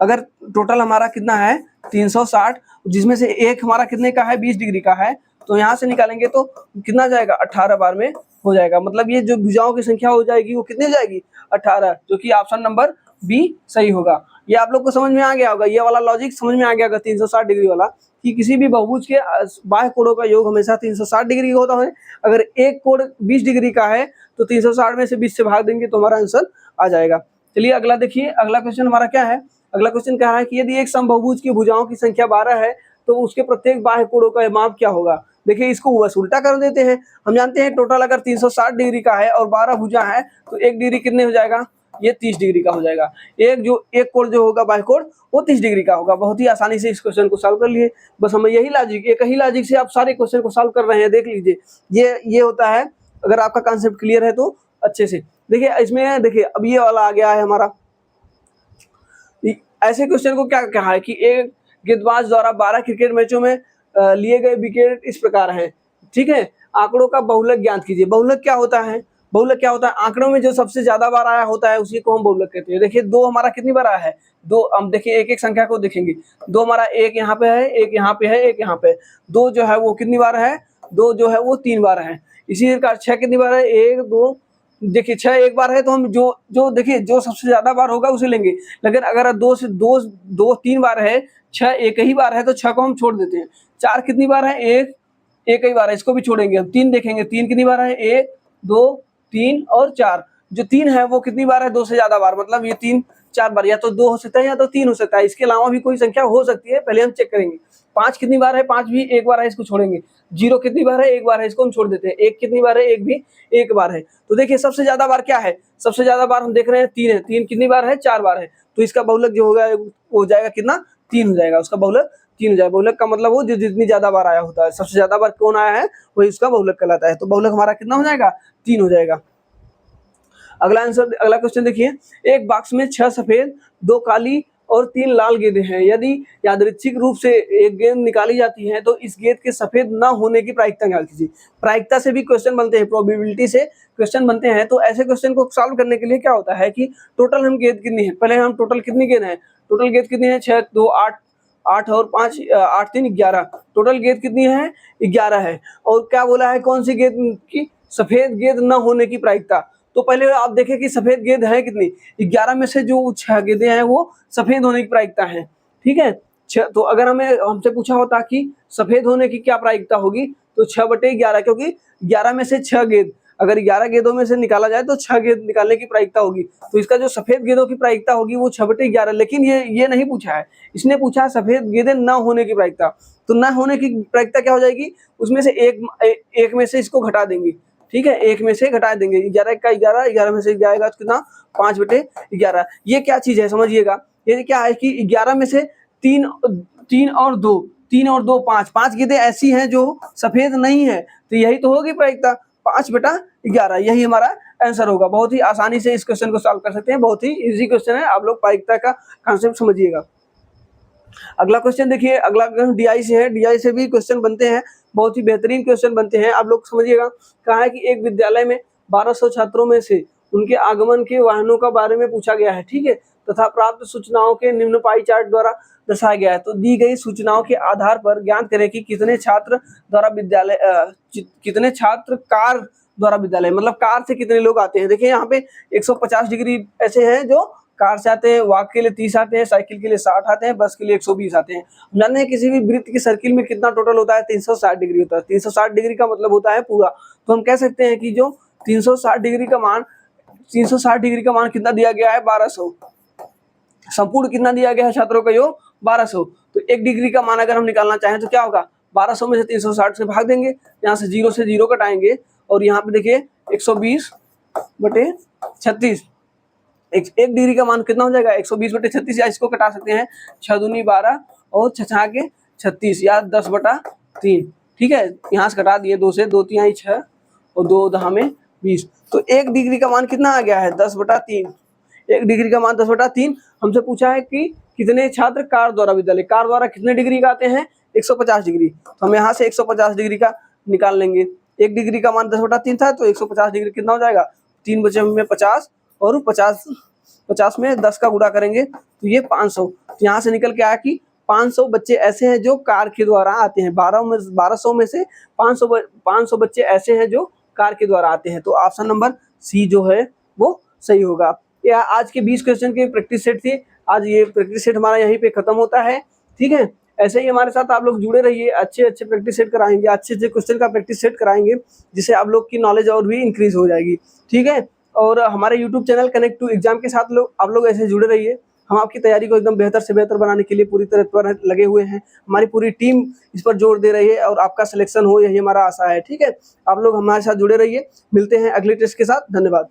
अगर टोटल हमारा कितना है 360, जिसमें से एक हमारा कितने का है 20 डिग्री का है, तो यहाँ से निकालेंगे तो कितना जाएगा 18 बार में हो जाएगा। मतलब ये जो भुजाओं की संख्या हो जाएगी वो कितनी जाएगी 18, जो कि ऑप्शन नंबर बी सही होगा। ये आप लोग को समझ में आ गया होगा, ये वाला लॉजिक समझ में आ गया होगा 360 डिग्री वाला, कि किसी भी बहुभुज के बाह्य कोणों का योग हमेशा 360 डिग्री होता है। अगर एक कोण 20 डिग्री का है तो 360 में से 20 से भाग देंगे तो हमारा आंसर आ जाएगा। चलिए अगला देखिए, अगला क्वेश्चन हमारा क्या है। अगला क्वेश्चन क्या है कि यदि एक समबाहुभुज की भुजाओं की संख्या 12 है तो उसके प्रत्येक बाह्य कोणों का माप क्या होगा। देखिए इसको बस उल्टा कर देते हैं। हम जानते हैं टोटल अगर 360 डिग्री का है और 12 भुजा है तो एक डिग्री कितने हो जाएगा, ये 30 डिग्री का हो जाएगा। एक कोण जो होगा बाह्य कोण वो 30 डिग्री का होगा। बहुत ही आसानी से इस क्वेश्चन को सॉल्व कर लिए। बस हमें यही लॉजिक, एक ही लॉजिक से आप सारे क्वेश्चन को सॉल्व कर रहे हैं। देख लीजिए ये होता है अगर आपका कॉन्सेप्ट क्लियर है तो अच्छे से। देखिए इसमें देखिए अब ये वाला आ गया है हमारा, ऐसे क्वेश्चन को क्या कहा है कि एक गेंदबाज द्वारा 12 क्रिकेट मैचों में लिए गए विकेट इस प्रकार हैं। ठीक है, आंकड़ों का बहुलक ज्ञात कीजिए। बहुलक क्या होता है, बहुलक क्या होता है, आंकड़ों में जो सबसे ज्यादा बार आया होता है उसी को हम बहुलक कहते हैं। देखिए 2 हमारा कितनी बार आया है, 2। हम देखिए एक एक संख्या को देखेंगे, 2 हमारा एक यहाँ पे है, एक यहाँ पे है, एक यहाँ पे। 2 जो है वो कितनी बार है, 2 जो है वो 3 बार है। इसी प्रकार 6 कितनी बार है, 1 2, देखिए 6 एक बार है तो हम जो देखिए जो सबसे ज्यादा बार होगा उसे लेंगे। लेकिन अगर 2 3 बार है, 6 एक ही बार है तो 6 को हम छोड़ देते हैं। 4 कितनी बार है, एक ही बार है, इसको भी छोड़ेंगे हम। 3 देखेंगे, 3 कितनी बार है, 1 2 3 और 4। जो 3 है वो कितनी बार है, 2 से ज्यादा बार, मतलब ये 3 4 बार, या तो 2 हो सकता है या तो 3 हो सकता है, इसके अलावा भी कोई संख्या हो सकती है, पहले हम चेक करेंगे। 5 कितनी बार है, 5 भी 1 बार है, इसको छोड़ेंगे। 0 कितनी बार है, 1 बार है, इसको हम छोड़ देते हैं। 1 कितनी बार है, 1 भी 1 बार है। तो देखिए सबसे ज्यादा बार क्या है, सबसे ज्यादा बार हम देख रहे हैं 3 है। 3 कितनी बार है, 4 बार है, तो इसका बहुलक जो होगा वो हो जाएगा कितना, 3 हो जाएगा, उसका बहुलक 3 हो जाएगा। बहुलक का मतलब वो जो जितनी ज्यादा बार आया होता है, सबसे ज्यादा बार कौन आया है वही उसका बहुलक कहलाता है। तो बहुलक हमारा कितना हो जाएगा, 3 हो जाएगा। अगला आंसर, अगला क्वेश्चन देखिए, एक बॉक्स में 6 सफेद, 2 काली और 3 लाल गेंदें हैं। यदि यादृच्छिक रूप से एक गेंद निकाली जाती है तो इस गेंद के सफेद न होने की प्रायिकता निकाल कीजिए। प्रायिकता से भी क्वेश्चन बनते हैं, प्रोबेबिलिटी से क्वेश्चन बनते हैं। तो ऐसे क्वेश्चन को सॉल्व करने के लिए क्या होता है कि टोटल हम गेंद कितनी है, पहले हम टोटल कितनी गेंद है, टोटल गेंद कितनी है, 6 2 8 8 और 5 8 3 11, टोटल गेंद कितनी है, 11 है। और क्या बोला है, कौन सी गेंद की सफेद गेंद न होने की प्रायिकता। तो पहले आप देखें कि सफेद गेंद है कितनी, 11 में से जो 6 गेंदें हैं वो सफेद होने की प्रायिकता है, ठीक है। तो अगर हमें हमसे पूछा होता कि सफेद होने की क्या प्रायिकता होगी, तो 6/11, क्योंकि 11 में से 6 गेंद, अगर 11 गेंदों में से निकाला जाए तो 6 गेंद निकालने की प्रायिकता होगी। तो इसका जो सफेद गेंदों की प्रायिकता होगी वो 6/11। लेकिन ये नहीं पूछा है, इसने पूछा है सफेद गेंदें न होने की प्रायिकता। तो न होने की प्रायिकता क्या हो जाएगी, उसमें से एक में से इसको घटा देंगे, ठीक है, 1 में से घटा देंगे। 11 का 11, 11 में से जाएगा कितना, 5/11। ये क्या चीज है समझिएगा, ये क्या है कि 11 में से 3 और 2, 3 और 2 5 गेंदें ऐसी हैं जो सफेद नहीं है, तो यही तो होगी प्रायिकता, 5/11, यही हमारा आंसर होगा। बहुत ही आसानी से इस क्वेश्चन को सॉल्व कर सकते हैं, बहुत ही इजी क्वेश्चन है, आप लोग प्रायिकता का कॉन्सेप्ट समझिएगा। अगला क्वेश्चन देखिए, अगला डीआई से है, डीआई से भी क्वेश्चन बनते हैं, बहुत ही बेहतरीन क्वेश्चन बनते हैं, आप लोग समझिएगा। कहा है कि एक विद्यालय में 1200 छात्रों में से उनके आगमन के वाहनों का बारे में पूछा गया है, ठीक है, तथा प्राप्त सूचनाओं के निम्न पाई चार्ट द्वारा दर्शाया गया है। तो दी गई सूचनाओं के आधार पर ज्ञात करें कि कितने छात्र द्वारा विद्यालय कितने छात्र कार द्वारा विद्यालय, मतलब कार से कितने लोग आते हैं। देखिए यहाँ पे 150 डिग्री ऐसे हैं जो कार से आते हैं, वॉक के लिए 30 आते हैं, साइकिल के लिए 60 आते हैं, बस के लिए 120 आते हैं। हम जानते हैं किसी भी वृत्त की सर्किल में कितना टोटल होता है, 360 डिग्री होता है। 360 डिग्री का मतलब होता है पूरा। तो हम कह सकते हैं कि जो 360 डिग्री का मान, 360 डिग्री का मान कितना दिया गया है, 1200। संपूर्ण कितना दिया गया है छात्रों का योग 1200। तो 1 डिग्री का मान अगर हम निकालना चाहें तो क्या होगा, 1200 में से 360 से भाग देंगे, यहाँ से 0 से 0 कटाएंगे, और यहाँ पे देखिए 120/36। एक डिग्री का मान कितना हो जाएगा, 120/36, या इसको कटा सकते हैं 6 दूनी 12 और 6 के 36, या 10/3, ठीक है। यहाँ से कटा दिए 2 से, 2 3 6 और 2 10 में 20। तो 1 डिग्री का मान कितना आ गया है, 10/3। 1 डिग्री का मान 10/3। हमसे पूछा है कि कितने छात्र कार द्वारा विद्यालय, कार द्वारा कितने डिग्री का आते हैं, 150 डिग्री। तो हम यहाँ से 150 डिग्री का निकाल लेंगे। 1 डिग्री का मान 10/3 था, तो 150 डिग्री कितना हो जाएगा, 3 बचे में 50, और 50 में 10 का गुणा करेंगे तो ये 500। तो यहाँ से निकल के आया कि 500 बच्चे ऐसे हैं जो कार के द्वारा आते हैं। 1200 में से 500 बच्चे ऐसे हैं जो कार के द्वारा आते हैं। तो ऑप्शन नंबर सी जो है वो सही होगा। यह आज के 20 क्वेश्चन के प्रैक्टिस सेट थे। आज ये प्रैक्टिस सेट हमारा यहीं पे खत्म होता है, ठीक है। ऐसे ही हमारे साथ आप लोग जुड़े रहिए, अच्छे प्रैक्टिस सेट कराएंगे, अच्छे क्वेश्चन का प्रैक्टिस सेट कराएंगे, जिससे आप लोग की नॉलेज और भी इंक्रीज हो जाएगी, ठीक है। और हमारे YouTube channel connect to exam के साथ आप लोग ऐसे जुड़े रहिए। हम आपकी तैयारी को एकदम बेहतर से बेहतर बनाने के लिए पूरी तरह लगे हुए हैं। हमारी पूरी टीम इस पर जोर दे रही है और आपका सिलेक्शन हो, यही हमारा आशा है, ठीक है। आप लोग हमारे साथ जुड़े रहिए। मिलते हैं अगले टेस्ट के साथ। धन्यवाद।